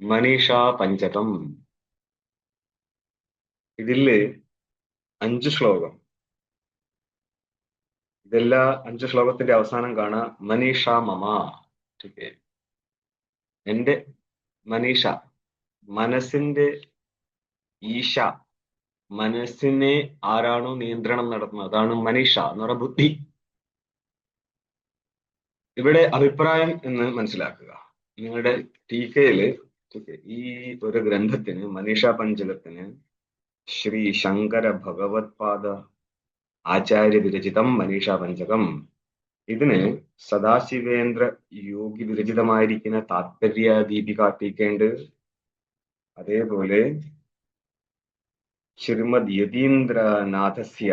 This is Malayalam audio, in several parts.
മനീഷാ പഞ്ചകം. ഇതില് 5 ശ്ലോകം. ഇതെല്ലാ 5 ശ്ലോകത്തിന്റെ അവസാനം കാണാം മനീഷ മമ. ഓക്കെ. എന്റെ മനീഷ, മനസ്സിന്റെ ഈശ, മനസ്സിനെ ആരാണോ നിയന്ത്രണം നടത്തുന്നത് അതാണ് മനീഷ എന്ന് പറയുന്ന ബുദ്ധി. ഇവിടെ അഭിപ്രായം എന്ന് മനസ്സിലാക്കുക. നിങ്ങളുടെ ടീക്കയില് ഈ ഒരു ഗ്രന്ഥത്തിന്, മനീഷ പഞ്ചകത്തിന് ശ്രീ ശങ്കര ഭഗവത്പാദ ആചാര്യ വിരചിതം മനീഷ പഞ്ചകം. ഇതിന് സദാശിവേന്ദ്ര യോഗി വിരചിതമായിരിക്കുന്ന താത്പര്യ ദീപിക ടീക്കയുണ്ട്. അതേപോലെ ശ്രീമദ് യതീന്ദ്രനാഥസ്യ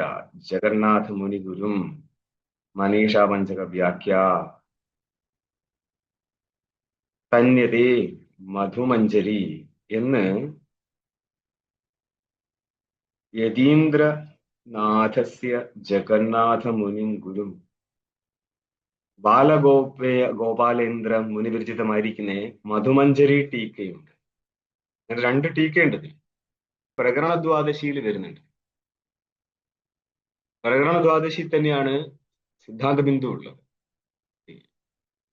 ജഗന്നാഥ മുനി ഗുരും മനീഷ പഞ്ചക വ്യാഖ്യ തന്യതേ മധുമഞ്ജരി എന്ന് യതീന്ദ്രനാഥസ്യ ജഗന്നാഥ മുനി ഗുരും ഗോപാലേന്ദ്ര മുനി വിരചിതമായിരിക്കുന്ന മധുമഞ്ജരി ടീക്കയുണ്ട്. അങ്ങനെ 2 ടീക്കയുണ്ട്. പ്രകരണ ദ്വാദശിയിൽ വരുന്നുണ്ട്. പ്രകരണ ദ്വാദശി തന്നെയാണ് സിദ്ധാന്ത ബിന്ദു ഉള്ളത്.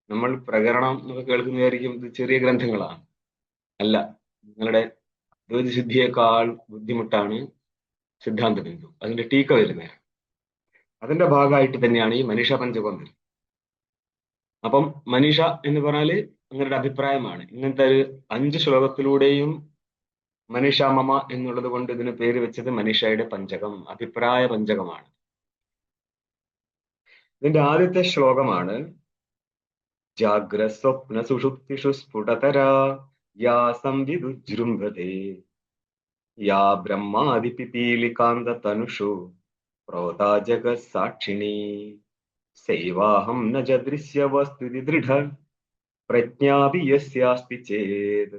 നമ്മൾ പ്രകരണം എന്നൊക്കെ കേൾക്കുന്നതായിരിക്കും ഇത് ചെറിയ ഗ്രന്ഥങ്ങളാണ്. അല്ല, നിങ്ങളുടെ ദ്വൈതസിദ്ധിയേക്കാൾ ബുദ്ധിമുട്ടാണ് സിദ്ധാന്ത ബിന്ദു. അതിന്റെ ടീക്ക വരുന്നത് അതിന്റെ ഭാഗമായിട്ട് തന്നെയാണ് ഈ മനീഷ പഞ്ചകം വരുന്നത്. അപ്പം മനീഷ എന്ന് പറഞ്ഞാല് നിങ്ങളുടെ അഭിപ്രായമാണ്. ഇങ്ങനത്തെ ഒരു 5 ശ്ലോകത്തിലൂടെയും മനീഷ മമ എന്നുള്ളത് കൊണ്ട് ഇതിന് പേര് വെച്ചത് മനീഷയുടെ പഞ്ചകം, അഭിപ്രായ പഞ്ചകമാണ്. ഇതിന്റെ ആദ്യത്തെ ശ്ലോകമാണ് ജാഗ്രസ്വപ്ന സുഷുപ്തിഷു സ്ഫുടതരാ യാ സംവിദുജൃംഭതേ യാ ബ്രഹ്മാദിപിപീലികാന്ത തനുഷു പ്രോതാ ജഗത് സാക്ഷിണി സൈവാഹം ന ജദൃശ്യ വസ്തുതി ദൃഢ പ്രജ്ഞാപി യസ്യാസ്തി ചേത്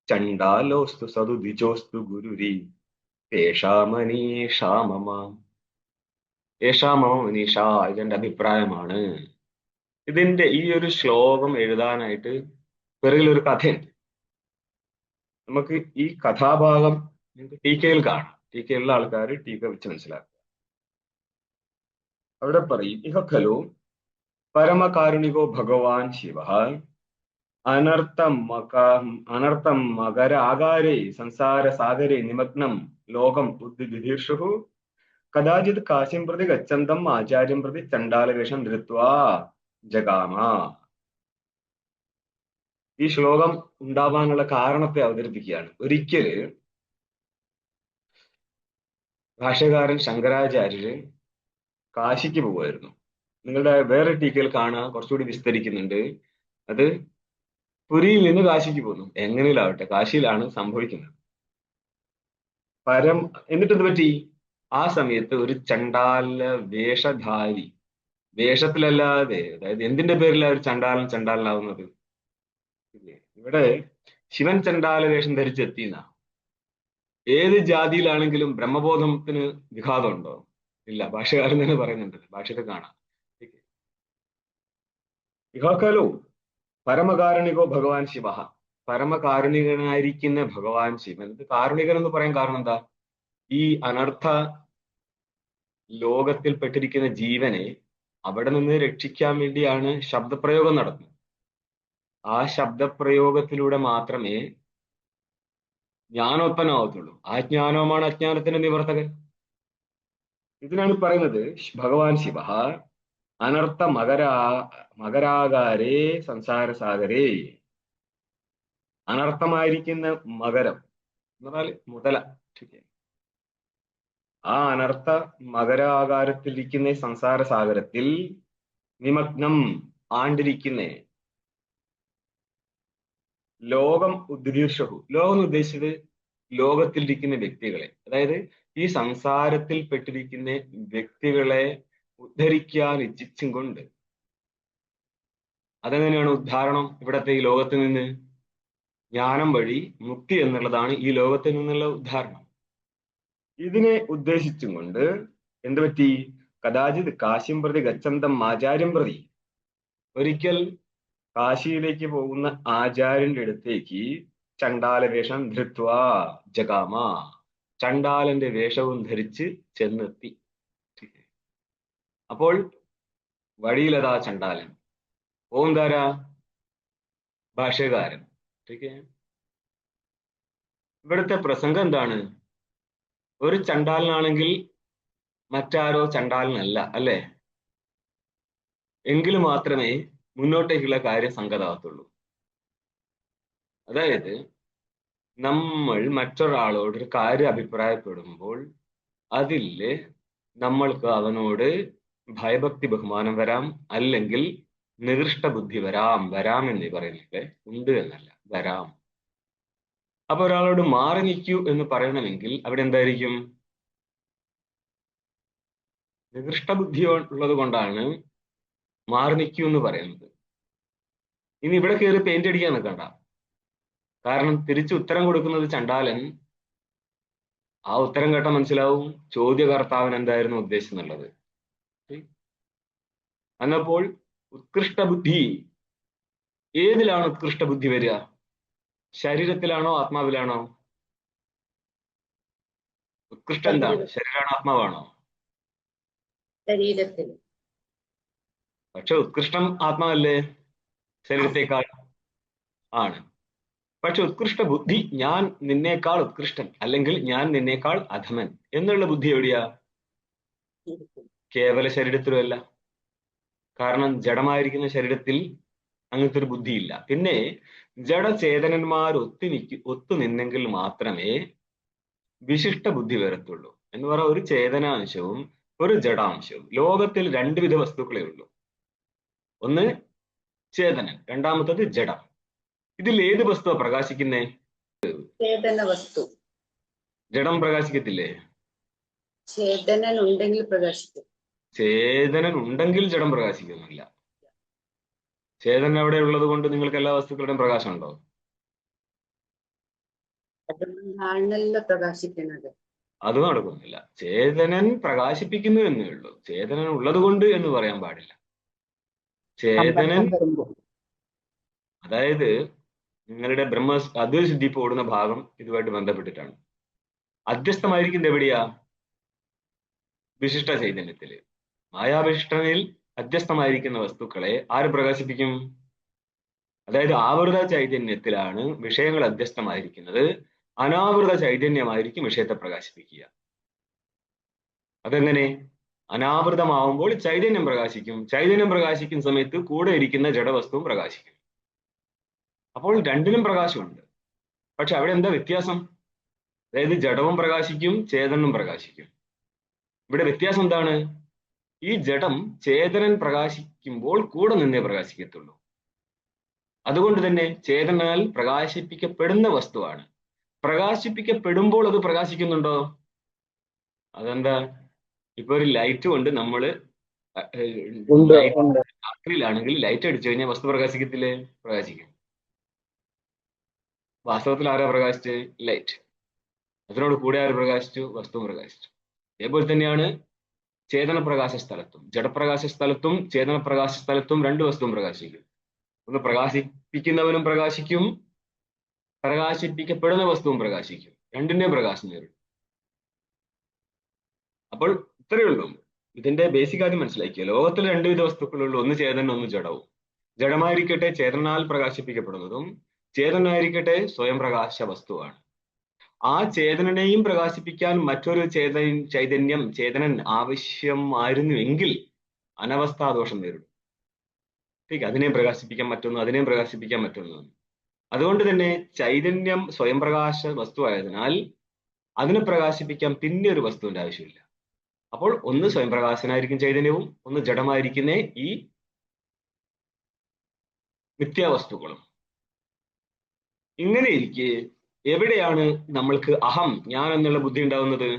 ചണ്ഡാലോസ്തു സദുദിജോസ്തു ഗുരുരി ഏഷാ മനീഷാ മമ. ഏഷാ മമ മനീഷ, ഇതെന്റെ അഭിപ്രായമാണ്. ഇതിന്റെ ഈ ഒരു ശ്ലോകം എഴുതാനായിട്ട് പിറകിലൊരു കഥയുണ്ട്. നമുക്ക് ഈ കഥാഭാഗം നിങ്ങൾക്ക് ടീക്കയിൽ കാണാം. ടീക്കയിലുള്ള ആൾക്കാർ ടീക്ക വെച്ച് മനസ്സിലാക്കുക. അവിടെ പറയും ഇഹ ഖലു പരമകാരുണികോ ഭഗവാൻ ശിവ അനർത്ഥം മകര ആകാരേ സംസാര സാഗരേ നിമഗ്നം ലോകം ഉദ്ദിധീർഷു കഥാചിത് കാശിം പ്രതി ഗച്ഛന്തം ആചാര്യം പ്രതി ചണ്ഡാലവേഷം ധൃത്വാ ജഗാമ. ഈ ശ്ലോകം ഉണ്ടാവാനുള്ള കാരണത്തെ അവതരിപ്പിക്കുകയാണ്. ഒരിക്കല് ഭാഷ്യകാരൻ ശങ്കരാചാര്യര് കാശിക്ക് പോവായിരുന്നു. നിങ്ങളുടെ വേറെ ടീക്കയിൽ കാണാൻ കുറച്ചുകൂടി വിസ്തരിക്കുന്നുണ്ട്. അത് പുരിയിൽ നിന്ന് കാശിക്ക് പോകുന്നു. എങ്ങനെയാവട്ടെ, കാശിയിലാണ് സംഭവിക്കുന്നത്. എന്നിട്ട് എന്ത് പറ്റി? ആ സമയത്ത് ഒരു ചണ്ടാല വേഷധാരി, വേഷത്തിലല്ലാതെ, അതായത് എന്തിന്റെ പേരിലാണ് ഒരു ചണ്ടാലനാവുന്നത്? ഇവിടെ ശിവൻ ചണ്ടാല വേഷം ധരിച്ചെത്തിയെന്ന. ഏത് ജാതിയിലാണെങ്കിലും ബ്രഹ്മബോധത്തിന് വിഘാതം ഉണ്ടോ? ഇല്ല. ഭാഷകാരൻ തന്നെ പറയുന്നുണ്ട്, ഭാഷത്തിൽ കാണാം. ഇഹക്കലോ പരമകാരുണികോ ഭഗവാൻ ശിവ, പരമകാരുണികനായിരിക്കുന്ന ഭഗവാൻ ശിവൻ. ഇത് കാരുണികൻ എന്ന് പറയാൻ കാരണം എന്താ? ഈ അനർത്ഥ ലോകത്തിൽ പെട്ടിരിക്കുന്ന ജീവനെ അവിടെ നിന്ന് രക്ഷിക്കാൻ വേണ്ടിയാണ് ശബ്ദപ്രയോഗം നടത്തുന്നത്. ആ ശബ്ദപ്രയോഗത്തിലൂടെ മാത്രമേ ജ്ഞാനോത്പന്നമാവത്തുള്ളൂ. ആ ജ്ഞാനവുമാണ് അജ്ഞാനത്തിന്റെ നിവർത്തകൻ. ഇതിനാണ് പറയുന്നത് ഭഗവാൻ ശിവ അനർത്ഥ മകരാകാരേ സംസാര സാഗരേ. അനർത്ഥമായിരിക്കുന്ന മകരം എന്ന് പറഞ്ഞാൽ മുതല. ആ അനർത്ഥ മകരാകാരത്തിലിരിക്കുന്ന സംസാര സാഗരത്തിൽ നിമഗ്നം ആണ്ടിരിക്കുന്ന ലോകം ഉദ്ദീർഷഹു. ലോകം ഉദ്ദേശിച്ചത് ലോകത്തിലിരിക്കുന്ന വ്യക്തികളെ, അതായത് ഈ സംസാരത്തിൽ പെട്ടിരിക്കുന്ന വ്യക്തികളെ ഉദ്ധരിക്കാൻ ഇച്ഛിച്ചും കൊണ്ട്. അതെങ്ങനെയാണ് ഉദ്ധാരണം? ഇവിടത്തെ ഈ ലോകത്തിൽ നിന്ന് ജ്ഞാനം വഴി മുക്തി എന്നുള്ളതാണ് ഈ ലോകത്തിൽ നിന്നുള്ള ഉദ്ധാരണം. ഇതിനെ ഉദ്ദേശിച്ചും കൊണ്ട് എന്ത് പറ്റി? കഥാചിത് കാശിം പ്രതി ഗച്ഛന്തം ആചാര്യം പ്രതി. ഒരിക്കൽ കാശിയിലേക്ക് പോകുന്ന ആചാര്യന്റെ അടുത്തേക്ക് ചണ്ടാല വേഷം ധൃത്വാ ജഗാമ. ചണ്ടാലന്റെ വേഷവും ധരിച്ച് ചെന്നെത്തി. അപ്പോൾ വഴിയിലതാ ചണ്ടാലൻ. ഓന്താര ഭാഷ്യകാരൻ. ഇവിടുത്തെ പ്രസംഗം എന്താണ്? ഒരു ചണ്ടാലനാണെങ്കിൽ മറ്റാരോ ചണ്ടാലനല്ല, അല്ലേ? എങ്കിൽ മാത്രമേ മുന്നോട്ടേക്കുള്ള കാര്യം സംഗതമാകത്തുള്ളൂ. അതായത് നമ്മൾ മറ്റൊരാളോട് ഒരു കാര്യം അഭിപ്രായപ്പെടുമ്പോൾ അതില് നമ്മൾക്ക് അവനോട് ഭയഭക്തി ബഹുമാനം വരാം, അല്ലെങ്കിൽ നികൃഷ്ട ബുദ്ധി വരാം എന്നേ പറയുന്നില്ലേ, ഉണ്ട് എന്നല്ല, വരാം. അപ്പൊ ഒരാളോട് മാറി നിൽക്കൂ എന്ന് പറയണമെങ്കിൽ അവിടെ എന്തായിരിക്കും? നികൃഷ്ട ബുദ്ധി ഉള്ളത് കൊണ്ടാണ് മാറി നിൽക്കൂ എന്ന് പറയുന്നത്. ഇനി ഇവിടെ കയറി പെയിന്റ് അടിക്കാൻ നിൽക്കണ്ട. കാരണം തിരിച്ചു ഉത്തരം കൊടുക്കുന്നത് ചണ്ടാലൻ. ആ ഉത്തരം കേട്ടാൽ മനസ്സിലാവും ചോദ്യകർത്താവൻ എന്തായിരുന്നു ഉദ്ദേശം എന്നുള്ളത്. എന്നപ്പോൾ ഉത്കൃഷ്ട ബുദ്ധി, ഏതിലാണ് ഉത്കൃഷ്ട ബുദ്ധി വരിക? ശരീരത്തിലാണോ ആത്മാവിലാണോ? ഉത്കൃഷ്ട എന്താണ്? ശരീരമാണോ ആത്മാവാണോ? ശരീരത്തിൽ. പക്ഷെ ഉത്കൃഷ്ടം ആത്മാവല്ലേ ശരീരത്തെക്കാൾ? ആണ്. പക്ഷെ ഉത്കൃഷ്ട ബുദ്ധി, ഞാൻ നിന്നേക്കാൾ ഉത്കൃഷ്ടൻ, അല്ലെങ്കിൽ ഞാൻ നിന്നേക്കാൾ അധമൻ എന്നുള്ള ബുദ്ധി എവിടെയാ? കേവല ശരീരത്തിലും അല്ല. കാരണം ജഡമായിരിക്കുന്ന ശരീരത്തിൽ അങ്ങനത്തെ ഒരു ബുദ്ധിയില്ല. പിന്നെ ജഡചേതനന്മാർ ഒത്തു നിന്നെങ്കിൽ മാത്രമേ വിശിഷ്ട ബുദ്ധി വരത്തുള്ളൂ. എന്ന് പറയാൻ ഒരു ചേതനാംശവും ഒരു ജഡാംശവും. ലോകത്തിൽ രണ്ടുവിധ വസ്തുക്കളേ ഉള്ളൂ. ഒന്ന് ചേതനൻ, രണ്ടാമത്തത് ജഡം. ഇതിൽ ഏത് വസ്തുവാ പ്രകാശിക്കുന്നേ? ചേതന വസ്തു. ജഡം പ്രകാശിക്കത്തില്ലേ? ചേതനൻ ഉണ്ടെങ്കിൽ പ്രകാശിക്കും. ചേതനൻ ഉണ്ടെങ്കിൽ ജഡം പ്രകാശിക്കുന്നില്ല. ചേതനൻ അവിടെ ഉള്ളത് കൊണ്ട് നിങ്ങൾക്ക് എല്ലാ വസ്തുക്കളുടെയും പ്രകാശം ഉണ്ടോ? അതുകൊണ്ടാണല്ലോ പ്രകാശിക്കുന്നത്. അത് നടക്കുന്നില്ല. ചേതനൻ പ്രകാശിപ്പിക്കുന്നു എന്നേ ഉള്ളൂ. ചേതനൻ ഉള്ളത് കൊണ്ട് എന്ന് പറയാൻ പാടില്ല. ചേതനൻ, അതായത് നിങ്ങളുടെ അദ്വൈതസിദ്ധി ഓടുന്ന ഭാഗം ഇതുമായിട്ട് ബന്ധപ്പെട്ടിട്ടാണ്. അധ്യസ്ഥമായിരിക്കുന്നത് എവിടെയാ? വിശിഷ്ട ചൈതന്യത്തില്. മായാവിശിഷ്ടനിൽ അധ്യസ്ഥമായിരിക്കുന്ന വസ്തുക്കളെ ആര് പ്രകാശിപ്പിക്കും? അതായത് ആവൃത ചൈതന്യത്തിലാണ് വിഷയങ്ങൾ അധ്യസ്ഥമായിരിക്കുന്നത്. അനാവൃത ചൈതന്യമായിരിക്കും വിഷയത്തെ പ്രകാശിപ്പിക്കുക. അതെങ്ങനെ? അനാവൃതമാവുമ്പോൾ ചൈതന്യം പ്രകാശിക്കും. ചൈതന്യം പ്രകാശിക്കുന്ന സമയത്ത് കൂടെ ഇരിക്കുന്ന ജഡവസ്തുവും പ്രകാശിക്കും. അപ്പോൾ രണ്ടിനും പ്രകാശമുണ്ട്. പക്ഷെ അവിടെ എന്താ വ്യത്യാസം? അതായത് ജഡവും പ്രകാശിക്കും, ചേതനും പ്രകാശിക്കും. ഇവിടെ വ്യത്യാസം എന്താണ്? ഈ ജഡം ചേതനൻ പ്രകാശിക്കുമ്പോൾ കൂടെ നിന്നേ പ്രകാശിക്കത്തുള്ളൂ. അതുകൊണ്ട് തന്നെ ചേതനാൽ പ്രകാശിപ്പിക്കപ്പെടുന്ന വസ്തുവാണ്. പ്രകാശിപ്പിക്കപ്പെടുമ്പോൾ അത് പ്രകാശിക്കുന്നുണ്ടോ? അതെന്താ? ഇപ്പൊ ഒരു ലൈറ്റ് കൊണ്ട് നമ്മള് രാത്രിയിലാണെങ്കിൽ ലൈറ്റ് അടിച്ചു കഴിഞ്ഞാൽ വസ്തു പ്രകാശിക്കത്തില്ലേ? പ്രകാശിക്കും. വാസ്തവത്തിൽ ആരാ പ്രകാശിച്ച്? ലൈറ്റ്. അതിനോട് കൂടെ ആര് പ്രകാശിച്ചു? വസ്തു പ്രകാശിച്ചു. അതേപോലെ തന്നെയാണ് ചേതന പ്രകാശ സ്ഥലത്തും ജഡപ്രകാശ സ്ഥലത്തും ചേതന പ്രകാശ സ്ഥലത്തും രണ്ട് വസ്തുവും പ്രകാശിക്കും. ഒന്ന് പ്രകാശിപ്പിക്കുന്നവനും പ്രകാശിക്കും, പ്രകാശിപ്പിക്കപ്പെടുന്ന വസ്തുവും പ്രകാശിക്കും. രണ്ടിന്റെയും പ്രകാശം നേരിടും. അപ്പോൾ ഇത്രയേ ഉള്ളൂ. ഇതിന്റെ ബേസിക് ആദ്യം മനസ്സിലാക്കിയ ലോകത്തിൽ രണ്ടുവിധ വസ്തുക്കളുള്ളൂ. ഒന്ന് ചേതനും ഒന്ന് ജഡവും. ജഡമായിരിക്കട്ടെ ചേതനാൽ പ്രകാശിപ്പിക്കപ്പെടുന്നതും, ചേതനായിരിക്കട്ടെ സ്വയം പ്രകാശ വസ്തുവാണ്. ആ ചേതനനെയും പ്രകാശിപ്പിക്കാൻ മറ്റൊരു ചേതനൻ ആവശ്യമായിരുന്നുവെങ്കിൽ അനവസ്ഥാദോഷം നേരിടും. അതിനെയും പ്രകാശിപ്പിക്കാൻ മറ്റൊന്ന്, അതിനെയും പ്രകാശിപ്പിക്കാൻ മറ്റൊന്ന്. അതുകൊണ്ട് തന്നെ ചൈതന്യം സ്വയം പ്രകാശ വസ്തുവായതിനാൽ അതിനെ പ്രകാശിപ്പിക്കാൻ പിന്നെ ഒരു വസ്തുവിന്റെ ആവശ്യമില്ല. അപ്പോൾ ഒന്ന് സ്വയം പ്രകാശനായിരിക്കും ചൈതന്യവും, ഒന്ന് ജഡമായിരിക്കുന്ന ഈ മിഥ്യാവസ്തുക്കളും. ഇങ്ങനെ ഇരിക്കെ എവിടെയാണ് നമ്മൾക്ക് അഹം, ഞാൻ എന്നുള്ള ബുദ്ധി ഉണ്ടാവുന്നത്?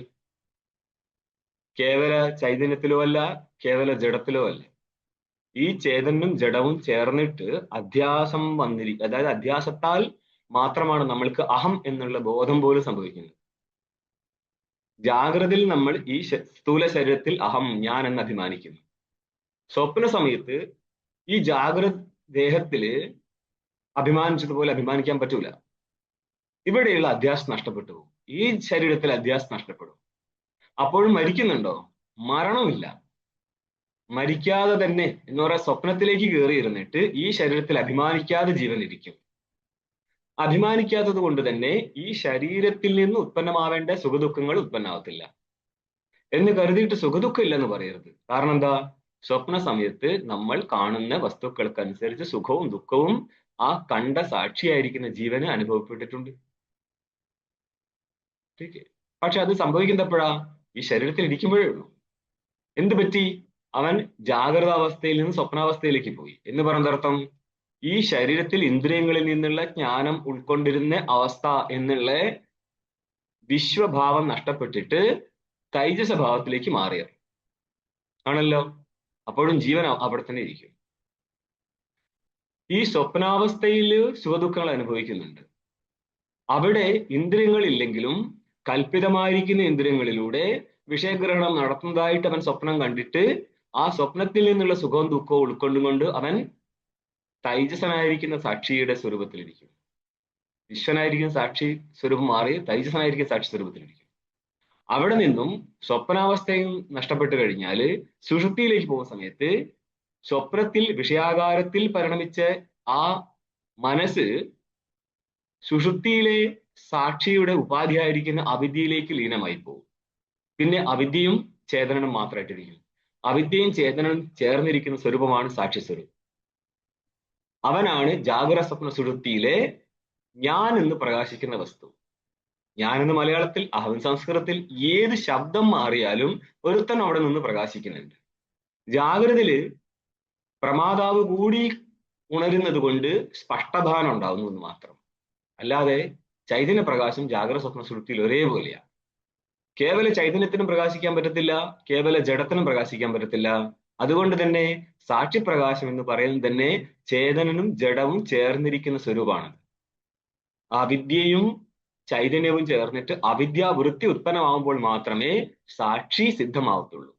കേവല ചൈതന്യത്തിലോ അല്ല, കേവല ജഡത്തിലോ അല്ല. ഈ ചേതനും ജഡവും ചേർന്നിട്ട് അധ്യാസം അതായത് അധ്യാസത്താൽ മാത്രമാണ് നമ്മൾക്ക് അഹം എന്നുള്ള ബോധം പോലും സംഭവിക്കുന്നത്. ജാഗ്രതയിൽ നമ്മൾ ഈ സ്ഥൂല ശരീരത്തിൽ അഹം, ഞാൻ എന്ന് അഭിമാനിക്കുന്നു. സ്വപ്ന സമയത്ത് ഈ ജാഗ്രത ദേഹത്തില് അഭിമാനിച്ചതുപോലെ അഭിമാനിക്കാൻ പറ്റൂല. ഇവിടെയുള്ള അധ്യാസം നഷ്ടപ്പെട്ടു പോകും. ഈ ശരീരത്തിൽ അധ്യാസം നഷ്ടപ്പെടും. അപ്പോഴും മരിക്കുന്നുണ്ടോ? മരണമില്ല. മരിക്കാതെ തന്നെ എന്ന് പറയാൻ സ്വപ്നത്തിലേക്ക് കയറിയിരുന്നിട്ട് ഈ ശരീരത്തിൽ അഭിമാനിക്കാതെ ജീവൻ ഇരിക്കും. അഭിമാനിക്കാത്തത് കൊണ്ട് തന്നെ ഈ ശരീരത്തിൽ നിന്ന് ഉത്പന്നമാവേണ്ട സുഖദുഃഖങ്ങൾ ഉത്പന്നമാകത്തില്ല എന്ന് കരുതിയിട്ട് സുഖദുഃഖം ഇല്ലെന്ന് പറയരുത്. കാരണം എന്താ? സ്വപ്ന സമയത്ത് നമ്മൾ കാണുന്ന വസ്തുക്കൾക്കനുസരിച്ച് സുഖവും ദുഃഖവും ആ കണ്ട സാക്ഷിയായിരിക്കുന്ന ജീവന് അനുഭവപ്പെട്ടിട്ടുണ്ട്. പക്ഷെ അത് സംഭവിക്കുന്നപ്പോഴാ? ഈ ശരീരത്തിൽ ഇരിക്കുമ്പോഴേ ഉള്ളൂ. എന്ത് പറ്റി? അവൻ ജാഗ്രത അവസ്ഥയിൽ നിന്ന് സ്വപ്നാവസ്ഥയിലേക്ക് പോയി എന്ന് പറഞ്ഞർത്ഥം ഈ ശരീരത്തിൽ ഇന്ദ്രിയങ്ങളിൽ നിന്നുള്ള ജ്ഞാനം ഉൾക്കൊണ്ടിരുന്ന അവസ്ഥ എന്നുള്ള വിശ്വഭാവം നഷ്ടപ്പെട്ടിട്ട് തൈജസ ഭാവത്തിലേക്ക് മാറിയത് ആണല്ലോ. അപ്പോഴും ജീവൻ അവിടെ തന്നെ ഇരിക്കും. ഈ സ്വപ്നാവസ്ഥയിൽ സുഖദുഃഖങ്ങൾ അനുഭവിക്കുന്നുണ്ട്. അവിടെ ഇന്ദ്രിയങ്ങളില്ലെങ്കിലും കൽപ്പിതമായിരിക്കുന്ന ഇന്ദ്രിയങ്ങളിലൂടെ വിഷയഗ്രഹണം നടത്തുന്നതായിട്ട് അവൻ സ്വപ്നം കണ്ടിട്ട് ആ സ്വപ്നത്തിൽ നിന്നുള്ള സുഖവും ദുഃഖവും ഉൾക്കൊണ്ടുകൊണ്ട് അവൻ തൈജസനായിരിക്കുന്ന സാക്ഷിയുടെ സ്വരൂപത്തിലിരിക്കും. വിശ്വനായിരിക്കുന്ന സാക്ഷി സ്വരൂപം മാറി തൈജസനായിരിക്കുന്ന സാക്ഷി സ്വരൂപത്തിലിരിക്കും. അവിടെ നിന്നും സ്വപ്നാവസ്ഥയും നഷ്ടപ്പെട്ടു കഴിഞ്ഞാൽ സുഷുപ്തിയിലേക്ക് പോകുന്ന സമയത്ത് സ്വപ്നത്തിൽ വിഷയാകാരത്തിൽ പരിണമിച്ച ആ മനസ്സ് സുഷുപ്തിയിലെ സാക്ഷിയുടെ ഉപാധിയായിരിക്കുന്ന അവിദ്യയിലേക്ക് ലീനമായി പോകും. പിന്നെ അവിദ്യയും ചേതനനും മാത്രമായിട്ടിരിക്കും. അവിദ്യയും ചേതനനും ചേർന്നിരിക്കുന്ന സ്വരൂപമാണ് സാക്ഷി സ്വരൂപം. അവനാണ് ജാഗ്രത സ്വപ്ന സുഷുപ്തിയിലെ ഞാൻ എന്ന് പ്രകാശിക്കുന്ന വസ്തു. ഞാൻ എന്ന് മലയാളത്തിൽ, അഹം സംസ്കൃതത്തിൽ ഏത് ശബ്ദം മാറിയാലും ഒരുത്തൻ അവിടെ നിന്ന് പ്രകാശിക്കുന്നുണ്ട്. ജാഗ്രതയില് പ്രമാതാവ് കൂടി ഉണരുന്നത് കൊണ്ട് സ്പഷ്ടഭാനം ഉണ്ടാവുന്നു എന്ന് മാത്രം. അല്ലാതെ ചൈതന്യ പ്രകാശം ജാഗ്രത സ്വപ്ന സുഷുപ്തിയിൽ ഒരേപോലെയാണ്. കേവല ചൈതന്യത്തിനും പ്രകാശിക്കാൻ പറ്റത്തില്ല, കേവല ജഡത്തിനും പ്രകാശിക്കാൻ പറ്റത്തില്ല. അതുകൊണ്ട് തന്നെ സാക്ഷിപ്രകാശം എന്ന് പറയുന്നത് തന്നെ ചേതനനും ജഡവും ചേർന്നിരിക്കുന്ന സ്വരൂപമാണ്. അവിദ്യയും ചൈതന്യവും ചേർന്നിട്ട് അവിദ്യാവൃത്തി ഉത്പന്നമാകുമ്പോൾ മാത്രമേ സാക്ഷി സിദ്ധമാവത്തുള്ളൂ.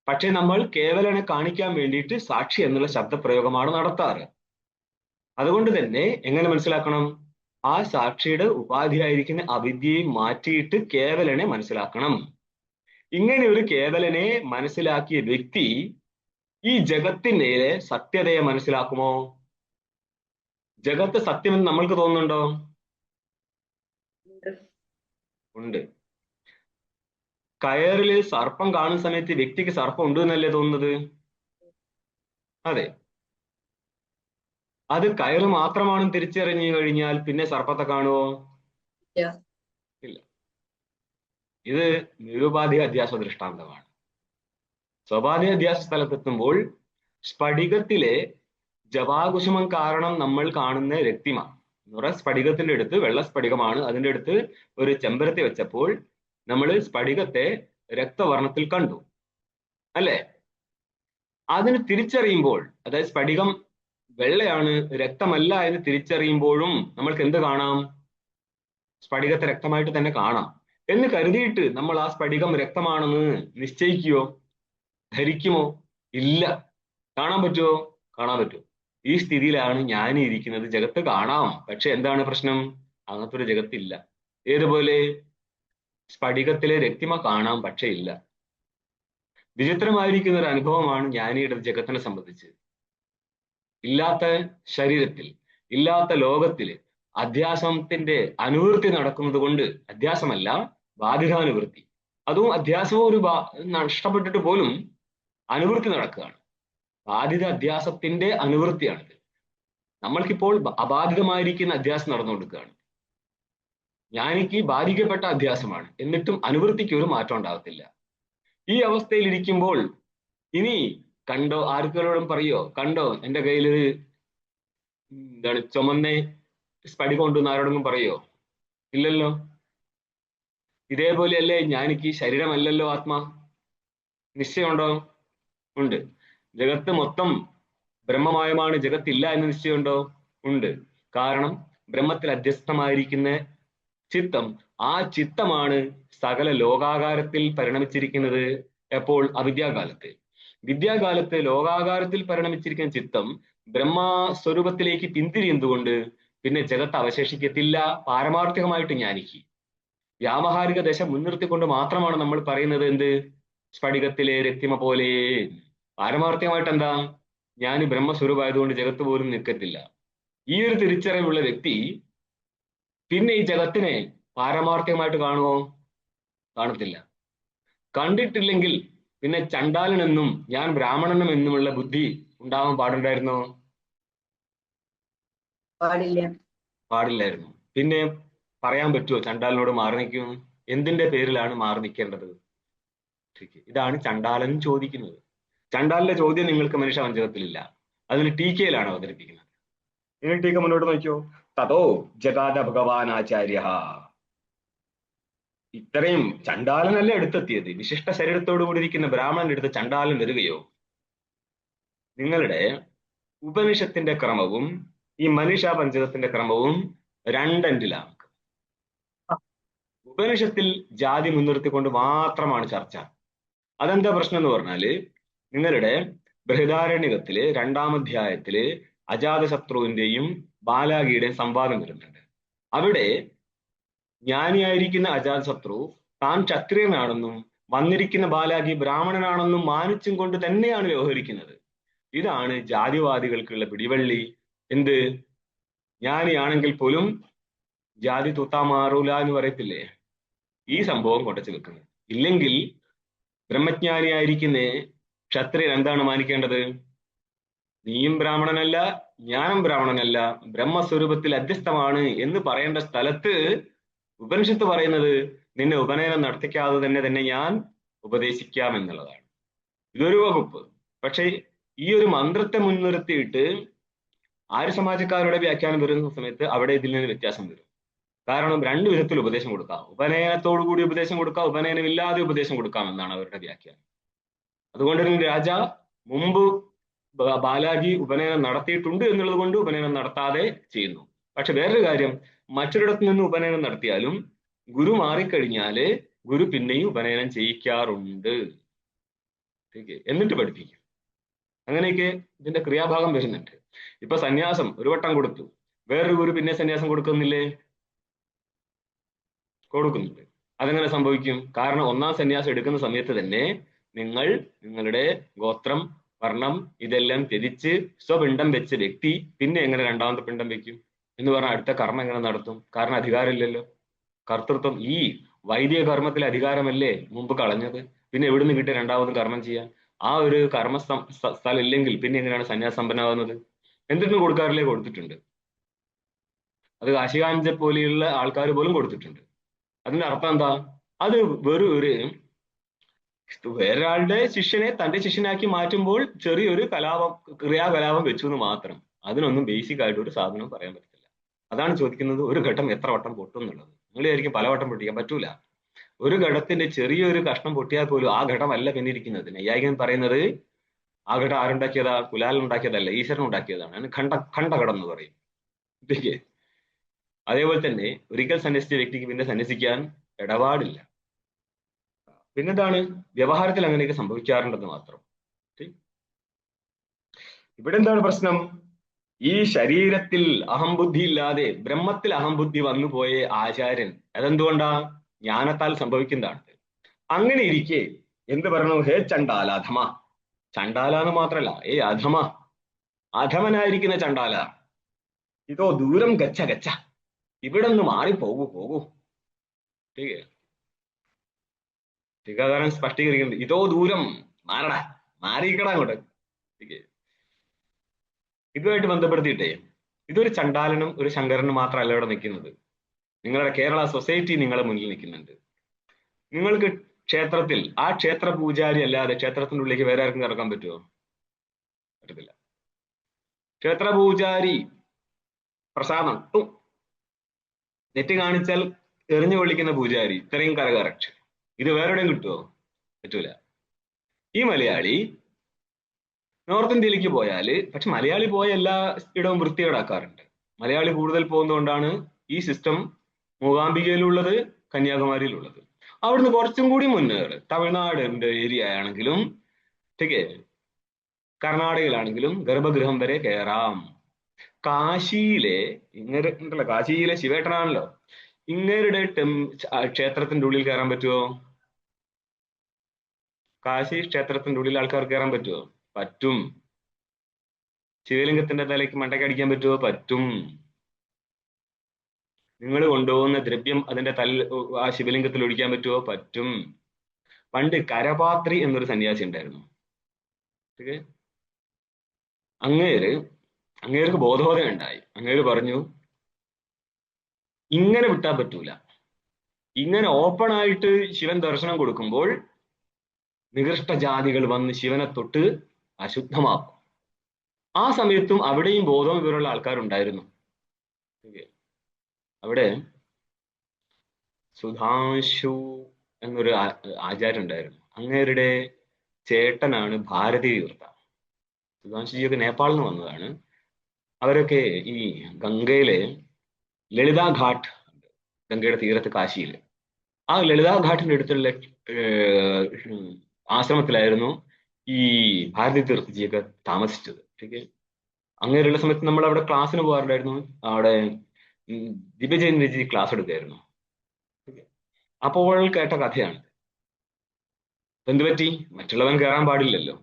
പക്ഷെ നമ്മൾ കേവലനെ കാണിക്കാൻ വേണ്ടിയിട്ട് സാക്ഷി എന്നുള്ള ശബ്ദപ്രയോഗമാണ് നടത്താറ്. അതുകൊണ്ട് തന്നെ എങ്ങനെ മനസ്സിലാക്കണം? ആ സാക്ഷിയുടെ ഉപാധിയായിരിക്കുന്ന അവിദ്യയെ മാറ്റിയിട്ട് കേവലനെ മനസ്സിലാക്കണം. ഇങ്ങനെ ഒരു കേവലനെ മനസ്സിലാക്കിയ വ്യക്തി ഈ ജഗത്തിന്റെ സത്യതയെ മനസ്സിലാക്കുമോ? ജഗത്ത് സത്യമെന്ന് നമ്മൾക്ക് തോന്നുന്നുണ്ടോ? ഉണ്ട്. കയറില് സർപ്പം കാണുന്ന സമയത്ത് വ്യക്തിക്ക് സർപ്പം ഉണ്ട് എന്നല്ലേ തോന്നുന്നത്? അതെ. അത് കയറ് മാത്രമാണ് തിരിച്ചറിഞ്ഞു കഴിഞ്ഞാൽ പിന്നെ സർപ്പത്തെ കാണുമോ? ഇല്ല. ഇത് നിരുപാധിക അധ്യാസ ദൃഷ്ടാന്തമാണ്. സ്വാഭാവിക അധ്യാസ സ്ഥലത്തെത്തുമ്പോൾ സ്ഫടികത്തിലെ ജപാകുസുമം കാരണം നമ്മൾ കാണുന്ന രക്തിമ എന്ന് പറയാൻ സ്ഫടികത്തിന്റെ അടുത്ത് വെള്ള സ്ഫടികമാണ്, അതിൻ്റെ അടുത്ത് ഒരു ചെമ്പരത്തി വെച്ചപ്പോൾ നമ്മൾ സ്ഫടികത്തെ രക്തവർണ്ണത്തിൽ കണ്ടു അല്ലേ? അതിന് തിരിച്ചറിയുമ്പോൾ, അതായത് സ്ഫടികം വെള്ളയാണ് രക്തമല്ല എന്ന് തിരിച്ചറിയുമ്പോഴും നമ്മൾക്ക് എന്ത് കാണാം? സ്ഫടികത്തെ രക്തമായിട്ട് തന്നെ കാണാം. എന്ന് കരുതിയിട്ട് നമ്മൾ ആ സ്ഫടികം രക്തമാണെന്ന് നിശ്ചയിക്കുകയോ ധരിക്കുമോ? ഇല്ല. കാണാൻ പറ്റുമോ? കാണാൻ പറ്റും. ഈ സ്ഥിതിയിലാണ് ഞാൻ ഇരിക്കുന്നത്. ജഗത്ത് കാണാം, പക്ഷെ എന്താണ് പ്രശ്നം? അങ്ങനത്തെ ഒരു ജഗത്തില്ല. ഏതുപോലെ? സ്ഫടികത്തിലെ രക്തിമ കാണാം, പക്ഷെ ഇല്ല. വിചിത്രമായിരിക്കുന്ന ഒരു അനുഭവമാണ് ജ്ഞാനിയുടെ ജഗത്തിനെ സംബന്ധിച്ച്. ഇല്ലാത്ത ശരീരത്തിൽ, ഇല്ലാത്ത ലോകത്തില് അധ്യാസത്തിന്റെ അനുവൃത്തി നടക്കുന്നത് കൊണ്ട്, അധ്യാസമല്ല ബാധികാനുവൃത്തി, അതും അധ്യാസവും ഒരു നഷ്ടപ്പെട്ടിട്ട് പോലും അനുവൃത്തി നടക്കുകയാണ്. ബാധിത അധ്യാസത്തിന്റെ അനുവൃത്തിയാണിത്. നമ്മൾക്കിപ്പോൾ അബാധിതമായിരിക്കുന്ന അധ്യാസം നടന്നു കൊടുക്കുകയാണ്. ജ്ഞാനിക്ക് ബാധിക്കപ്പെട്ട അധ്യാസമാണ്, എന്നിട്ടും അനുവൃത്തിക്ക് ഒരു മാറ്റം ഉണ്ടാകത്തില്ല. ഈ അവസ്ഥയിൽ ഇരിക്കുമ്പോൾ ഇനി കണ്ടോ, ആർക്കെങ്കിലും പറയോ, കണ്ടോ എന്റെ കയ്യിൽ എന്താണ് ചുമന്ന സ്ഫടികം കൊണ്ടുവന്ന് ആരോടെങ്കിലും പറയോ? ഇല്ലല്ലോ. ഇതേപോലെയല്ലേ ജ്ഞാനിക്ക് ശരീരമല്ലല്ലോ ആത്മാ? നിശ്ചയമുണ്ടോ? ഉണ്ട്. ജഗത്ത് മൊത്തം ബ്രഹ്മമയമാണ്, ജഗത്തില്ല എന്ന് നിശ്ചയമുണ്ടോ? ഉണ്ട്. കാരണം ബ്രഹ്മത്തിൽ അധ്യസ്ഥമായിരിക്കുന്ന ചിത്തം, ആ ചിത്തമാണ് സകല ലോകാകാരത്തിൽ പരിണമിച്ചിരിക്കുന്നത്. എപ്പോൾ? അവിദ്യാകാലത്ത്. വിദ്യാകാലത്ത് ലോകാകാരത്തിൽ പരിണമിച്ചിരിക്കുന്ന ചിത്തം ബ്രഹ്മസ്വരൂപത്തിലേക്ക് പിന്തിരിയുന്നതുകൊണ്ട് പിന്നെ ജഗത്ത് അവശേഷിക്കത്തില്ല. പാരമാർത്ഥികമായിട്ട് ജ്ഞാനിക്ക്. വ്യാവഹാരിക ദശ മുൻനിർത്തിക്കൊണ്ട് മാത്രമാണ് നമ്മൾ പറയുന്നത് എന്ത്? സ്ഫടികത്തിലെ രക്തിമ പോലെ. പാരമാർത്ഥികമായിട്ട് എന്താ? ഞാൻ ബ്രഹ്മസ്വരൂപമായതുകൊണ്ട് ജഗത്ത് പോലും നിൽക്കത്തില്ല. ഈ ഒരു തിരിച്ചറിവുള്ള വ്യക്തി പിന്നെ ഈ ജഗത്തിനെ പാരമാർത്ഥികമായിട്ട് കാണുമോ? കാണത്തില്ല. കണ്ടിട്ടില്ലെങ്കിൽ പിന്നെ ചണ്ടാലനെന്നും ഞാൻ ബ്രാഹ്മണനും എന്നുമുള്ള ബുദ്ധി ഉണ്ടാവാൻ പാടുണ്ടായിരുന്നോ? പാടില്ല. പാടില്ലായിരുന്നു. പിന്നെ പറയാൻ പറ്റുമോ ചണ്ടാലനോട് മാറി നിൽക്കുമെന്ന്? എന്തിന്റെ പേരിലാണ് മാറി നിൽക്കേണ്ടത്? ഇതാണ് ചണ്ടാലൻ ചോദിക്കുന്നത്. ചണ്ടാലിന്റെ ചോദ്യം നിങ്ങൾക്ക് മനുഷ്യവഞ്ചകത്തിലില്ല, അതിന് ടീക്കയിലാണ് അവതരിപ്പിക്കുന്നത്. നിങ്ങൾ ടീക്ക മുന്നോട്ട് നോക്കിയോ. തതോ ജഗാദ ഭഗവാൻ ആചാര്യ. ഇത്രയും ചണ്ടാലനല്ല എടുത്തെത്തിയത്. വിശിഷ്ട ശരീരത്തോടു കൂടി ഇരിക്കുന്ന ബ്രാഹ്മണന്റെ അടുത്ത് ചണ്ടാലൻ വരികയോ? നിങ്ങളുടെ ഉപനിഷത്തിന്റെ ക്രമവും ഈ മനുഷ്യ പഞ്ചകത്തിന്റെ ക്രമവും രണ്ടെന്റിലാണ്. ഉപനിഷത്തിൽ ജാതി മുൻനിർത്തിക്കൊണ്ട് മാത്രമാണ് ചർച്ച. അതെന്താ പ്രശ്നം എന്ന് പറഞ്ഞാല്, നിങ്ങളുടെ ബൃഹദാരണ്യകത്തില് 2-ാം അധ്യായത്തില് അജാതശത്രുവിന്റെയും ബാലാകിയുടെയും സംവാദം വരുന്നുണ്ട്. അവിടെ ജ്ഞാനിയായിരിക്കുന്ന അജാതശത്രു താൻ ക്ഷത്രിയനാണെന്നും വന്നിരിക്കുന്ന ബാലാകി ബ്രാഹ്മണനാണെന്നും മാനിച്ചും കൊണ്ട് തന്നെയാണ് വ്യവഹരിക്കുന്നത്. ഇതാണ് ജാതിവാദികൾക്കുള്ള പിടിവള്ളി. എന്ത്? ജ്ഞാനിയാണെങ്കിൽ പോലും ജാതി തൂത്താ മാറൂല എന്ന് പറയത്തില്ലേ? ഈ സംഭവം കൊണ്ടച്ചു വെക്കുന്നത്. ഇല്ലെങ്കിൽ ബ്രഹ്മജ്ഞാനിയായിരിക്കുന്ന ക്ഷത്രിയൻ എന്താണ് മാനിക്കേണ്ടത്? നീയും ബ്രാഹ്മണനല്ല, ഞാനും ബ്രാഹ്മണനല്ല, ബ്രഹ്മസ്വരൂപത്തിൽ അധ്യസ്ഥമാണ് എന്ന് പറയേണ്ട സ്ഥലത്ത് ഉപനിഷത്ത് പറയുന്നത് നിന്നെ ഉപനയനം നടത്തിക്കാതെ തന്നെ ഞാൻ ഉപദേശിക്കാം എന്നുള്ളതാണ്. ഇതൊരു വകുപ്പ്. പക്ഷെ ഈ ഒരു മന്ത്രത്തെ മുൻനിർത്തിയിട്ട് ആര്യ സമാജക്കാരുടെ വ്യാഖ്യാനം വരുന്ന സമയത്ത് അവിടെ ഇതിൽ നിന്ന് വ്യത്യാസം വരും. കാരണം 2 വിധത്തിൽ ഉപദേശം കൊടുക്കാം. ഉപനയനത്തോടു കൂടി ഉപദേശം കൊടുക്കാം, ഉപനയനമില്ലാതെ ഉപദേശം കൊടുക്കാം എന്നാണ് അവരുടെ വ്യാഖ്യാനം. അതുകൊണ്ട് തന്നെ രാജ മുമ്പ് ബാലാജി ഉപനയനം നടത്തിയിട്ടുണ്ട് എന്നുള്ളത് കൊണ്ട് ഉപനയനം നടത്താതെ ചെയ്യുന്നു. പക്ഷെ വേറൊരു കാര്യം, മറ്റൊരിടത്ത് നിന്ന് ഉപനയനം നടത്തിയാലും ഗുരു മാറിക്കഴിഞ്ഞാല് ഗുരു പിന്നെയും ഉപനയനം ചെയ്യിക്കാറുണ്ട്. എന്നിട്ട് പഠിപ്പിക്കും. അങ്ങനെയൊക്കെ ഇതിന്റെ ക്രിയാഭാഗം വരുന്നുണ്ട്. ഇപ്പൊ സന്യാസം ഒരു വട്ടം കൊടുത്തു, വേറൊരു ഗുരു പിന്നെ സന്യാസം കൊടുക്കുന്നില്ലേ? കൊടുക്കുന്നുണ്ട്. അതെങ്ങനെ സംഭവിക്കും? കാരണം 1-ാം സന്യാസം എടുക്കുന്ന സമയത്ത് തന്നെ നിങ്ങൾ നിങ്ങളുടെ ഗോത്രം, വർണ്ണം ഇതെല്ലാം ത്യജിച്ച് സ്വപിണ്ഡം വെച്ച വ്യക്തി പിന്നെ എങ്ങനെ 2-ാമത്തെ പിണ്ഡം വെക്കും എന്ന് പറഞ്ഞാൽ അടുത്ത കർമ്മം എങ്ങനെ നടത്തും? കാരണം അധികാരമില്ലല്ലോ. കർത്തൃത്വം, ഈ വൈദിക കർമ്മത്തിലെ അധികാരമല്ലേ മുമ്പ് കളഞ്ഞത്. പിന്നെ എവിടുന്ന് കിട്ടിയ 2-ാമത് കർമ്മം ചെയ്യാൻ? ആ ഒരു കർമ്മ സ്ഥലം ഇല്ലെങ്കിൽ പിന്നെ എങ്ങനെയാണ് സന്യാസമ്പന്നാവുന്നത്? എന്തിനും കൊടുക്കാറില്ലേ? കൊടുത്തിട്ടുണ്ട്. അത് കാശികാഞ്ച പോലെയുള്ള ആൾക്കാർ പോലും കൊടുത്തിട്ടുണ്ട്. അതിന്റെ അർത്ഥം എന്താ? അത് വെറും ഒരു വേറൊരാളുടെ ശിഷ്യനെ തന്റെ ശിഷ്യനാക്കി മാറ്റുമ്പോൾ ചെറിയൊരു ക്രിയാകലാപം വെച്ചു എന്ന് മാത്രം. അതിനൊന്നും ബേസിക് ആയിട്ട് ഒരു സാധനം പറയാൻ പറ്റത്തില്ല. അതാണ് ചോദിക്കുന്നത്, ഒരു ഘട്ടം എത്ര വട്ടം പൊട്ടും എന്നുള്ളത്. നിങ്ങൾ വിചാരിക്കും പല വട്ടം പൊട്ടിക്കാൻ പറ്റൂല. ഒരു ഘടത്തിന്റെ ചെറിയൊരു കഷ്ണം പൊട്ടിയാൽ പോലും ആ ഘടമല്ല പിന്നിരിക്കുന്നത്. നൈയായികൻ പറയുന്നത് ആ ഘടം ആരുണ്ടാക്കിയതാ? കുലാലൻ ഉണ്ടാക്കിയതല്ല, ഈശ്വരൻ ഉണ്ടാക്കിയതാണ്. അതിന് ഖണ്ഡഘടം എന്ന് പറയും. അതേപോലെ തന്നെ ഒരിക്കൽ സന്യസിച്ച വ്യക്തിക്ക് പിന്നെ സന്യസിക്കാൻ ഇടപാടില്ല. പിന്നെന്താണ്? വ്യവഹാരത്തിൽ അങ്ങനെയൊക്കെ സംഭവിക്കാറുണ്ടെന്ന് മാത്രം. ഇവിടെ എന്താണ് പ്രശ്നം? ഈ ശരീരത്തിൽ അഹംബുദ്ധി ഇല്ലാതെ ബ്രഹ്മത്തിൽ അഹംബുദ്ധി വന്നു പോയ ആചാര്യൻ, അതെന്തുകൊണ്ടാ? ജ്ഞാനത്താൽ സംഭവിക്കുന്നതാണ്. അങ്ങനെ ഇരിക്കെ എന്ത് പറയണു? ഹേ ചണ്ടാല, അധമ. ചണ്ടാല എന്ന് മാത്രല്ല, അധമ, അധമനായിരിക്കുന്ന ചണ്ടാല, ഇതോ ദൂരം ഗച്ഛ ഗച്ഛ, ഇവിടെ നിന്ന് മാറി പോകൂ. ടീകാകാരൻ സ്പഷ്ടീകരിക്കുന്നുണ്ട്, ഇതോ ദൂരം, മാറടാ, മാറിയിക്കടാ അങ്ങോട്ട്. ഇതുമായിട്ട് ബന്ധപ്പെടുത്തിയിട്ടേ, ഇതൊരു ചണ്ടാലനും ഒരു ശങ്കരനും മാത്രമല്ല ഇവിടെ നിൽക്കുന്നത്. നിങ്ങളുടെ കേരള സൊസൈറ്റി നിങ്ങളെ മുന്നിൽ നിൽക്കുന്നുണ്ട്. നിങ്ങൾക്ക് ക്ഷേത്രത്തിൽ ആ ക്ഷേത്ര പൂജാരി അല്ലാതെ ക്ഷേത്രത്തിന്റെ ഉള്ളിലേക്ക് വേറെ ആർക്കും കിടക്കാൻ പറ്റുമോ? പറ്റത്തില്ല. ക്ഷേത്ര പൂജാരി പ്രസാദം നെറ്റ് കാണിച്ചാൽ എറിഞ്ഞു കൊള്ളിക്കുന്ന പൂജാരി ഇത്രയും കറക്റ്റ്, ഇത് വേറെ എവിടെയും കിട്ടുമോ? പറ്റൂല. ഈ മലയാളി നോർത്ത് ഇന്ത്യയിലേക്ക് പോയാല്, പക്ഷെ മലയാളി പോയ എല്ലാ ഇടവും വൃത്തികേടാക്കാറുണ്ട്. മലയാളി കൂടുതൽ പോകുന്നതുകൊണ്ടാണ് ഈ സിസ്റ്റം മൂകാംബികയിലുള്ളത്, കന്യാകുമാരിയിലുള്ളത്. അവിടുന്ന് കുറച്ചും കൂടി മുന്നേറ്, തമിഴ്നാടിന്റെ ഏരിയ ആണെങ്കിലും കർണാടകയിലാണെങ്കിലും ഗർഭഗൃഹം വരെ കയറാം. കാശിയിലെ ഇങ്ങനെ ഉണ്ടല്ലോ, കാശിയിലെ ശിവേട്ടനാണല്ലോ, ഇങ്ങരുടെ ക്ഷേത്രത്തിന്റെ ഉള്ളിൽ കയറാൻ പറ്റുമോ? കാശി ക്ഷേത്രത്തിന്റെ ഉള്ളിൽ ആൾക്കാർക്ക് കയറാൻ പറ്റുമോ? പറ്റും. ശിവലിംഗത്തിന്റെ തലയ്ക്ക് മണ്ടയ്ക്ക് അടിക്കാൻ പറ്റുമോ? പറ്റും. നിങ്ങൾ കൊണ്ടുപോകുന്ന ദ്രവ്യം അതിന്റെ ആ ശിവലിംഗത്തിൽ ഒഴിക്കാൻ പറ്റുമോ? പറ്റും. പണ്ട് കരപാത്രി എന്നൊരു സന്യാസി ഉണ്ടായിരുന്നു. ഓക്കെ. അങ്ങേർക്ക് ബോധോദയം ഉണ്ടായി. അങ്ങേര് പറഞ്ഞു, ഇങ്ങനെ വിട്ടാൻ പറ്റൂല. ഇങ്ങനെ ഓപ്പൺ ആയിട്ട് ശിവൻ ദർശനം കൊടുക്കുമ്പോൾ നികൃഷ്ട ജാതികൾ വന്ന് ശിവനെ തൊട്ട് അശുദ്ധമാക്കും. ആ സമയത്തും അവിടെയും ബോധം വിവരമുള്ള ആൾക്കാരുണ്ടായിരുന്നു. അവിടെ സുധാംശു എന്നൊരു ആചാര്യൻ ഉണ്ടായിരുന്നു. അങ്ങേരുടെ ചേട്ടനാണ് ഭാരതീ തീർത്ഥ. സുധാംശുജിയൊക്കെ നേപ്പാളിൽ നിന്ന് വന്നതാണ്. അവരൊക്കെ ഈ ഗംഗയിലെ ലളിതാ ഘാട്ട്, ഗംഗയുടെ തീരത്ത് കാശിയിൽ, ആ ലളിതാ ഘാട്ടിന്റെ അടുത്തുള്ള ആശ്രമത്തിലായിരുന്നു ഈ ഭാരതീ തീർത്ഥജിയൊക്കെ താമസിച്ചത്. ഓക്കെ. അങ്ങനെയുള്ള സമയത്ത് നമ്മൾ അവിടെ ക്ലാസ്സിന് പോകാറുണ്ടായിരുന്നു. അവിടെ ദിവ്യചൈതന്യജി ക്ലാസ് എടുക്കുകയായിരുന്നു. അപ്പോൾ കേട്ട കഥയാണ്. എന്തുപറ്റി? മറ്റുള്ളവൻ കയറാൻ പാടില്ലല്ലോ.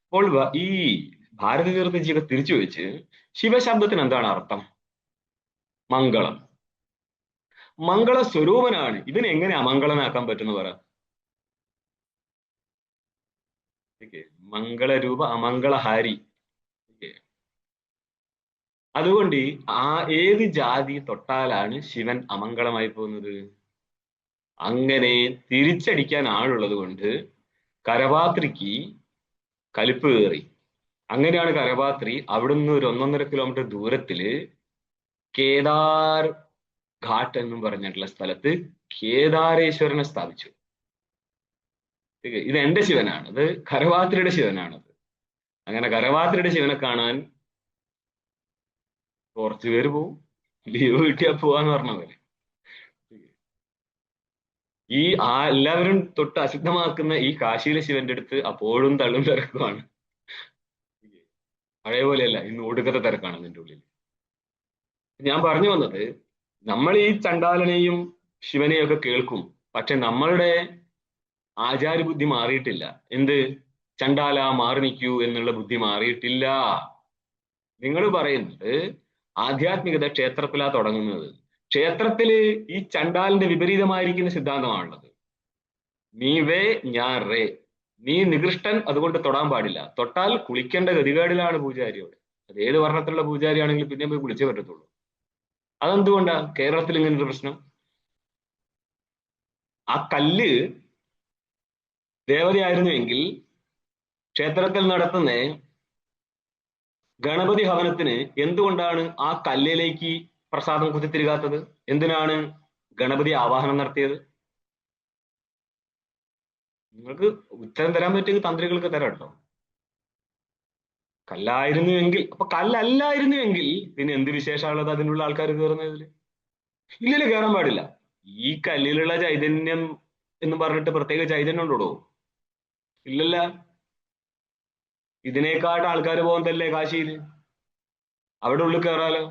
അപ്പോൾ ഈ ഭാരതീ തീർത്ഥജിയൊക്കെ തിരിച്ചു വെച്ച്, ശിവശബ്ദത്തിന് എന്താണ് അർത്ഥം? മംഗളം. മംഗള സ്വരൂപനാണ്, ഇതിനെ എങ്ങനെ അമംഗളനാക്കാൻ പറ്റുമെന്ന് പറ. മംഗളരൂപ അമംഗളഹാരി. അതുകൊണ്ട് ആ ഏത് ജാതി തൊട്ടാലാണ് ശിവൻ അമംഗളമായി പോകുന്നത്? അങ്ങനെ തിരിച്ചടിക്കാൻ ആളുള്ളത് കൊണ്ട് കരപാത്രിക്ക് കലിപ്പ് കയറി. അങ്ങനെയാണ് കരപാത്രി അവിടുന്ന് ഒരു 1.5 കിലോമീറ്റർ ദൂരത്തില് കേദാർ ഘാട്ട് എന്നും പറഞ്ഞിട്ടുള്ള സ്ഥലത്ത് കേദാരേശ്വരനെ സ്ഥാപിച്ചു. ഇത് എന്റെ ശിവനാണ്, ഇത് കരപാത്രിയുടെ ശിവനാണത്. അങ്ങനെ കരപാത്രിയുടെ ശിവനെ കാണാൻ കുറച്ചു പേര് പോവും, ലീവ് കിട്ടിയാ പോവാന്ന് പറഞ്ഞ പോലെ. ഈ എല്ലാവരും തൊട്ട് അശുദ്ധമാക്കുന്ന ഈ കാശിയിലെ ശിവന്റെ അടുത്ത് അപ്പോഴും തള്ളും തിരക്കുമാണ്. പഴയ പോലെയല്ല, ഇന്ന് ഒടുക്കത്തെ തിരക്കാണ് അതിന്റെ ഉള്ളിൽ. ഞാൻ പറഞ്ഞു വന്നത്, നമ്മൾ ഈ ചണ്ടാലനെയും ശിവനെയും ഒക്കെ കേൾക്കും, പക്ഷെ നമ്മളുടെ ആചാരബുദ്ധി മാറിയിട്ടില്ല. എന്ത്? ചണ്ടാല മാറി നിൽക്കൂ എന്നുള്ള ബുദ്ധി മാറിയിട്ടില്ല. നിങ്ങൾ പറയുന്നത് ആധ്യാത്മികത ക്ഷേത്രത്തിലാ തുടങ്ങുന്നത്. ക്ഷേത്രത്തില് ഈ ചണ്ടാലിന്റെ വിപരീതമായിരിക്കുന്ന സിദ്ധാന്തമാണുള്ളത്. നീ വേ ഞാൻ റേ, നീ നികൃഷ്ടൻ, അതുകൊണ്ട് തൊടാൻ പാടില്ല. തൊട്ടാൽ കുളിക്കേണ്ട ഗതികേടിലാണ് പൂജാരിയോട്. അത് ഏത് വർണ്ണത്തിലുള്ള പൂജാരി ആണെങ്കിലും പിന്നെ പോയി കുളിച്ചേ പറ്റത്തുള്ളൂ. അതെന്തുകൊണ്ടാ കേരളത്തിൽ ഇങ്ങനൊരു പ്രശ്നം? ആ കല്ല് ദേവതയായിരുന്നുവെങ്കിൽ ക്ഷേത്രത്തിൽ നടത്തുന്ന ഗണപതി ഹവനത്തിന് എന്തുകൊണ്ടാണ് ആ കല്ലിലേക്ക് പ്രസാദം കുത്തിത്തിരികാത്തത്? എന്തിനാണ് ഗണപതി ആവാഹനം നടത്തിയത്? നിങ്ങൾക്ക് ഉത്തരം തരാൻ പറ്റുമെങ്കിൽ തന്ത്രികൾക്ക് തരാം കേട്ടോ. കല്ലായിരുന്നുവെങ്കിൽ, അപ്പൊ കല്ലല്ലായിരുന്നുവെങ്കിൽ പിന്നെ എന്ത് വിശേഷമുള്ളത് അതിനുള്ള ആൾക്കാർ കയറുന്നതിൽ? ഇല്ലല്ലോ, കയറാൻ പാടില്ല. ഈ കല്ലിലുള്ള ചൈതന്യം എന്ന് പറഞ്ഞിട്ട് പ്രത്യേക ചൈതന്യം ഉണ്ടോ? ഇല്ലല്ല. ഇതിനേക്കാട്ട് ആൾക്കാർ പോകുന്നതല്ലേ കാശിയിൽ, അവിടെ ഉള്ളിൽ കയറാലോ.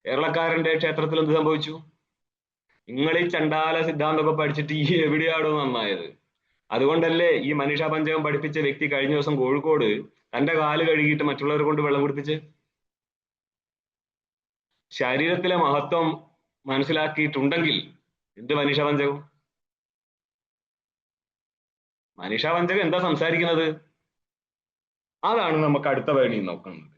കേരളക്കാരന്റെ ക്ഷേത്രത്തിൽ എന്ത് സംഭവിച്ചു? നിങ്ങൾ ഈ ചണ്ടാല സിദ്ധാന്തമൊക്കെ പഠിച്ചിട്ട് ഈ എവിടെയാണോ നന്നായത്? അതുകൊണ്ടല്ലേ ഈ മനീഷ പഞ്ചകം പഠിപ്പിച്ച വ്യക്തി കഴിഞ്ഞ ദിവസം കോഴിക്കോട് തന്റെ കാല് കഴുകിയിട്ട് മറ്റുള്ളവരെ കൊണ്ട് വെള്ളം കുടിപ്പിച്ച്? ശരീരത്തിലെ മഹത്വം മനസ്സിലാക്കിയിട്ടുണ്ടെങ്കിൽ എന്ത് മനീഷ പഞ്ചകം? മനീഷ പഞ്ചകം എന്താ സംസാരിക്കുന്നത്? അതാണ് നമുക്ക് അടുത്ത വേണി നോക്കുന്നത്.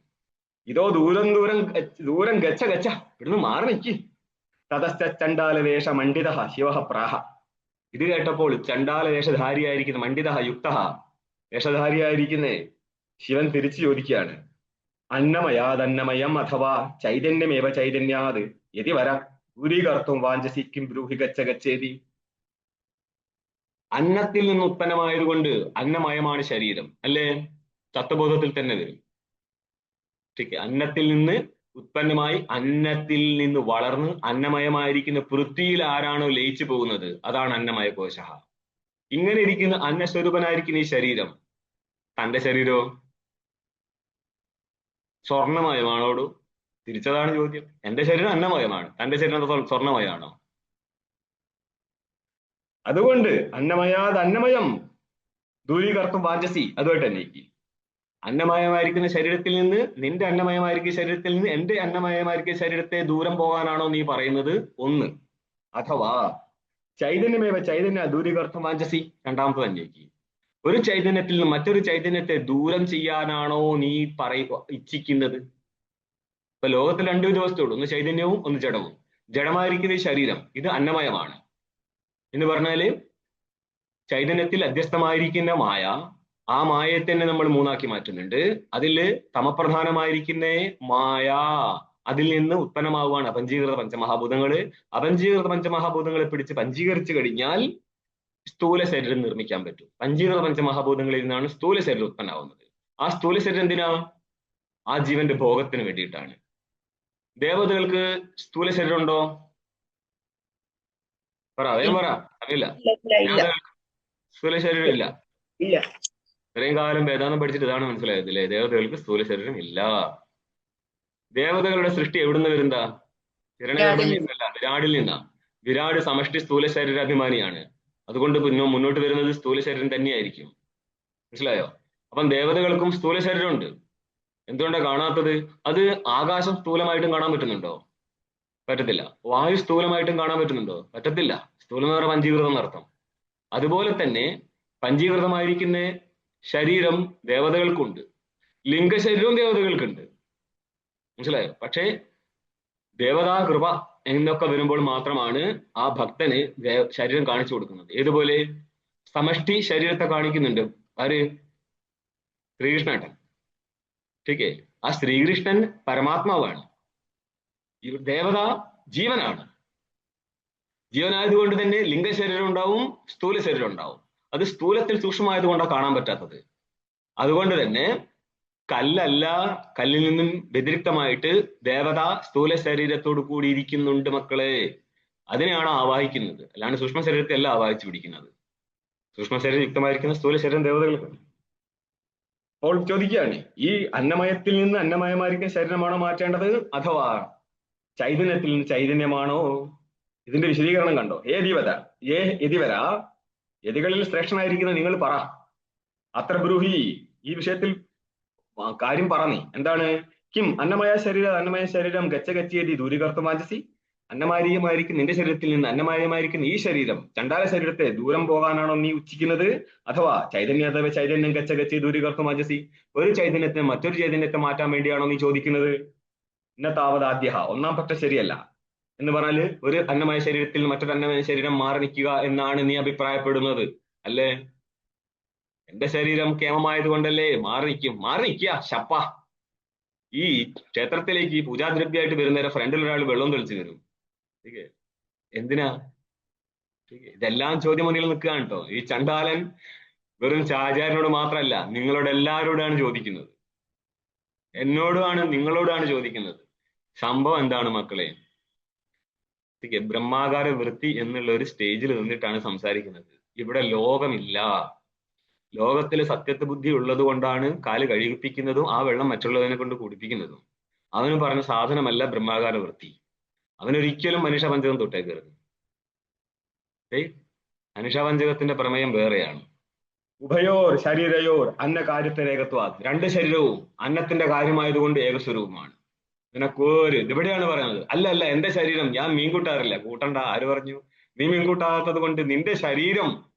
ഇതോ ദൂരം ദൂരം ദൂരം ഗച്ഛ ഗച്ഛ, ഇവിടുന്ന് മാറി നിൽക്കി. തതശ്ച ചണ്ടാലവേഷ മണ്ഡിത ശിവ പ്രാഹ. ഇത് കേട്ടപ്പോൾ ചണ്ടാലവേഷധാരിയായിരിക്കുന്ന മണ്ഡിത യുക്ത വേഷധാരിയായിരിക്കുന്ന ശിവൻ തിരിച്ചു ചോദിക്കുകയാണ്, അന്നമയാദന്നമയം അഥവാ ചൈതന്യമേവ ചൈതന്യാത് യതി വര ദൂരീകർത്തും വാഞ്ചസി കിം ബ്രൂഹി ഗച്ഛ ഗച്ഛേതി. അന്നത്തിൽ നിന്ന് ഉത്പന്നമായതുകൊണ്ട് അന്നമയമാണ് ശരീരം, അല്ലേ? തത്വബോധത്തിൽ തന്നെ വരും. അന്നത്തിൽ നിന്ന് ഉത്പന്നമായി അന്നത്തിൽ നിന്ന് വളർന്ന് അന്നമയമായിരിക്കുന്ന പൃഥ്വിയിൽ ആരാണോ ലയിച്ചു പോകുന്നത് അതാണ് അന്നമയ കോശ. ഇങ്ങനെ ഇരിക്കുന്ന അന്നസ്വരൂപനായിരിക്കുന്ന ഈ ശരീരം, തന്റെ ശരീരമോ? സ്വർണ്ണമയമാണോടു? തിരിച്ചതാണ് ചോദ്യം. എന്റെ ശരീരം അന്നമയമാണ്, തന്റെ ശരീരം സ്വർണ്ണമയമാണോ? അതുകൊണ്ട് അന്നമയാത് അന്നമയം ദൂരീകർത്തും വാചസി, അതുമായിട്ട് അന്വയിക്ക്. അന്നമയമായിരിക്കുന്ന ശരീരത്തിൽ നിന്ന്, നിന്റെ അന്നമയമായിരിക്കുന്ന ശരീരത്തിൽ നിന്ന് എന്റെ അന്നമയമായിരിക്കുന്ന ശരീരത്തെ ദൂരം പോകാനാണോ നീ പറയുന്നത്? ഒന്ന്. അഥവാ ചൈതന്യമേവ ചൈതന്യ ദൂരീകർത്തും വാചസി, രണ്ടാമത്തത് അന്വയിക്ക്. ഒരു ചൈതന്യത്തിൽ നിന്ന് മറ്റൊരു ചൈതന്യത്തെ ദൂരം ചെയ്യാനാണോ നീ ഇച്ഛിക്കുന്നത്? ഇപ്പൊ ലോകത്തിൽ രണ്ടു വിധ വസ്തുവുള്ളൂ, ഒന്ന് ചൈതന്യവും ഒന്ന് ജഡവും. ജഡമായിരിക്കുന്ന ഈ ശരീരം ഇത് അന്നമയമാണ് എന്ന് പറഞ്ഞാല് ചൈതന്യത്തിൽ അധ്യസ്ഥമായിരിക്കുന്ന മായ, ആ മായയെ തന്നെ നമ്മൾ മൂന്നാക്കി മാറ്റുന്നുണ്ട്. അതില് തമപ്രധാനമായിരിക്കുന്ന മായ, അതിൽ നിന്ന് ഉത്പന്നമാവുകയാണ് അപഞ്ചീകൃത പഞ്ചമഹാഭൂതങ്ങള്. അപഞ്ചീകൃത പഞ്ചമഹാഭൂതങ്ങളെ പിടിച്ച് പഞ്ചീകരിച്ചു കഴിഞ്ഞാൽ സ്ഥൂല ശരീരം നിർമ്മിക്കാൻ പറ്റും. പഞ്ചീകൃത പഞ്ചമഹാഭൂതങ്ങളിൽ നിന്നാണ് സ്ഥൂല ശരീരം ഉത്പന്നമാവുന്നത്. ആ സ്ഥൂല ശരീരം എന്തിനാ? ആ ജീവന്റെ ഭോഗത്തിന് വേണ്ടിയിട്ടാണ്. ദേവതകൾക്ക് സ്ഥൂല ശരീരം ഉണ്ടോ? പറ, വേഗം പറ, അറിയില്ല. ദേവതകൾക്ക് സ്ഥൂല ശരീരം ഇല്ല. ഇത്രയും കാലം വേദാന്തം പഠിച്ചിട്ട് ഇതാണ് മനസ്സിലായത് അല്ലേ? ദേവതകൾക്ക് സ്ഥൂല ശരീരം ഇല്ല. ദേവതകളുടെ സൃഷ്ടി എവിടുന്ന് വരുന്നതാ? ഹിരണ്യഗർഭനിൽ നിന്നല്ല, വിരാടിൽ നിന്നാ. വിരാട് സമഷ്ടി സ്ഥൂല ശരീരാഭിമാനിയാണ്. അതുകൊണ്ട് മുന്നോട്ട് വരുന്നത് സ്ഥൂല ശരീരം തന്നെയായിരിക്കും. മനസ്സിലായോ? അപ്പം ദേവതകൾക്കും സ്ഥൂല ശരീരമുണ്ട്. എന്തുകൊണ്ടാണ് കാണാത്തത്? അത് ആകാശം സ്ഥൂലമായിട്ടും കാണാൻ പറ്റുന്നുണ്ടോ? പറ്റത്തില്ല. വായു സ്ഥൂലമായിട്ടും കാണാൻ പറ്റുന്നുണ്ടോ? പറ്റത്തില്ല. സ്ഥൂലം എന്ന് പറഞ്ഞാൽ പഞ്ചീകൃതം എന്നർത്ഥം. അതുപോലെ തന്നെ പഞ്ചീകൃതമായിരിക്കുന്ന ശരീരം ദേവതകൾക്കുണ്ട്, ലിംഗശരീരവും ദേവതകൾക്കുണ്ട്. മനസ്സിലായോ? പക്ഷേ ദേവതാ കൃപ എന്നൊക്കെ വരുമ്പോൾ മാത്രമാണ് ആ ഭക്തന് ശരീരം കാണിച്ചു കൊടുക്കുന്നത്. ഏതുപോലെ സമഷ്ടി ശരീരത്തെ കാണിക്കുന്നുണ്ട് ആര്? ശ്രീകൃഷ്ണേട്ടൻ. ഓക്കെ, ആ ശ്രീകൃഷ്ണൻ പരമാത്മാവാണ്, ദേവത ജീവനാണ്. ജീവനായതുകൊണ്ട് തന്നെ ലിംഗശരീരം ഉണ്ടാവും, സ്ഥൂല ശരീരം ഉണ്ടാവും. അത് സ്ഥൂലത്തിൽ സൂക്ഷ്മമായതുകൊണ്ടാണ് കാണാൻ പറ്റാത്തത്. അതുകൊണ്ട് തന്നെ കല്ലല്ല, കല്ലിൽ നിന്നും വ്യതിരിക്തമായിട്ട് ദേവത സ്ഥൂല ശരീരത്തോടു കൂടി ഇരിക്കുന്നുണ്ട് മക്കളെ. അതിനെയാണ് ആവാഹിക്കുന്നത്, അല്ലാണ്ട് സൂക്ഷ്മ ശരീരത്തെ അല്ല ആവാഹിച്ചു പിടിക്കുന്നത്. സൂക്ഷ്മ ശരീരം യുക്തമായിരിക്കുന്ന സ്ഥൂല ശരീരം ദേവതകൾക്കുണ്ട്. അപ്പോൾ ചോദിക്കുകയാണ്, ഈ അന്നമയത്തിൽ നിന്ന് അന്നമയമായിരിക്കുന്ന ശരീരമാണോ മാറ്റേണ്ടത്, അഥവാ ചൈതന്യത്തിൽ നിന്ന് ചൈതന്യമാണോ? ഇതിന്റെ വിശദീകരണം കണ്ടോ? യതിവര, യതികളിൽ ശ്രേഷ്ഠനായിരിക്കുന്ന നിങ്ങൾ പറ. അത്ര ബ്രൂഹി, ഈ വിഷയത്തിൽ കാര്യം പറഞ്ഞേ. എന്താണ്? കിം അന്നമയ ശരീരം ഗച്ഛഗച്ഛേതി ദൂരീകർത്തും വാചസി. അന്നമാരീയമായിരിക്കും നിന്റെ ശരീരത്തിൽ നിന്ന് അന്നമാര്യമായിരിക്കുന്ന ഈ ശരീരം, ചണ്ടാല ശരീരത്തെ ദൂരം പോകാനാണോ നീ ഉച്ചിക്കുന്നത്? അഥവാ ചൈതന്യം ഗച്ഛഗച്ഛി ദൂരീകർത്തും വാചസി, ഒരു ചൈതന്യത്തെ മറ്റൊരു ചൈതന്യത്തെ മാറ്റാൻ വേണ്ടിയാണോ നീ ചോദിക്കുന്നത്? ഇന്നത്താവതാദ്യ, ഒന്നാം പക്ഷം ശരിയല്ല. എന്ന് പറഞ്ഞാല് ഒരു അന്നമയ ശരീരത്തിൽ മറ്റൊരു അന്നമയ ശരീരം മാറി നിൽക്കുക എന്നാണ് നീ അഭിപ്രായപ്പെടുന്നത് അല്ലേ? എന്റെ ശരീരം കേമമായത് കൊണ്ടല്ലേ മാറി നിൽക്കുക ശപ്പ. ഈ ക്ഷേത്രത്തിലേക്ക് ഈ പൂജാദ്രവ്യമായിട്ട് വരുന്നവരെ ഫ്രണ്ടിൽ ഒരാൾ വെള്ളം തെളിച്ചു തരും. എന്തിനാ? ഇതെല്ലാം ചോദ്യം മുന്നിൽ നിൽക്കുകയാണ് കേട്ടോ. ഈ ചണ്ടാലൻ വെറും ആചാര്യനോട് മാത്രമല്ല, നിങ്ങളോട് എല്ലാവരോടാണ് ചോദിക്കുന്നത്. എന്നോടുമാണ്, നിങ്ങളോടാണ് ചോദിക്കുന്നത്. സംഭവം എന്താണ് മക്കളെ? ബ്രഹ്മാകാര വൃത്തി എന്നുള്ള ഒരു സ്റ്റേജിൽ നിന്നിട്ടാണ് സംസാരിക്കുന്നത്. ഇവിടെ ലോകമില്ല. ലോകത്തിൽ സത്യത്വ ബുദ്ധി ഉള്ളത് കൊണ്ടാണ് കാല് കഴുകിപ്പിക്കുന്നതും ആ വെള്ളം മറ്റുള്ളതിനെ കൊണ്ട് കുടിപ്പിക്കുന്നതും. അവന് പറഞ്ഞ സാധനമല്ല ബ്രഹ്മാകാര വൃത്തി. അവനൊരിക്കലും മനുഷ്യപഞ്ചകം തൊട്ടേക്കരുത്. മനുഷ്യപഞ്ചകത്തിന്റെ പ്രമേയം വേറെയാണ്. ഉഭയോർ ശരീരയോർ അന്ന കാര്യത്തെ ഏകത്വാ, രണ്ട് ശരീരവും അന്നത്തിന്റെ കാര്യമായതുകൊണ്ട് ഏകസ്വരൂപമാണ്. നിനക്കൊരു ഇവിടെയാണ് പറയുന്നത്. അല്ല എന്റെ ശരീരം ഞാൻ മീൻ കൂട്ടാറില്ല. കൂട്ടണ്ട, ആര് പറഞ്ഞു? നീ മീൻ കൂട്ടാത്തത് കൊണ്ട് നിന്റെ ശരീരം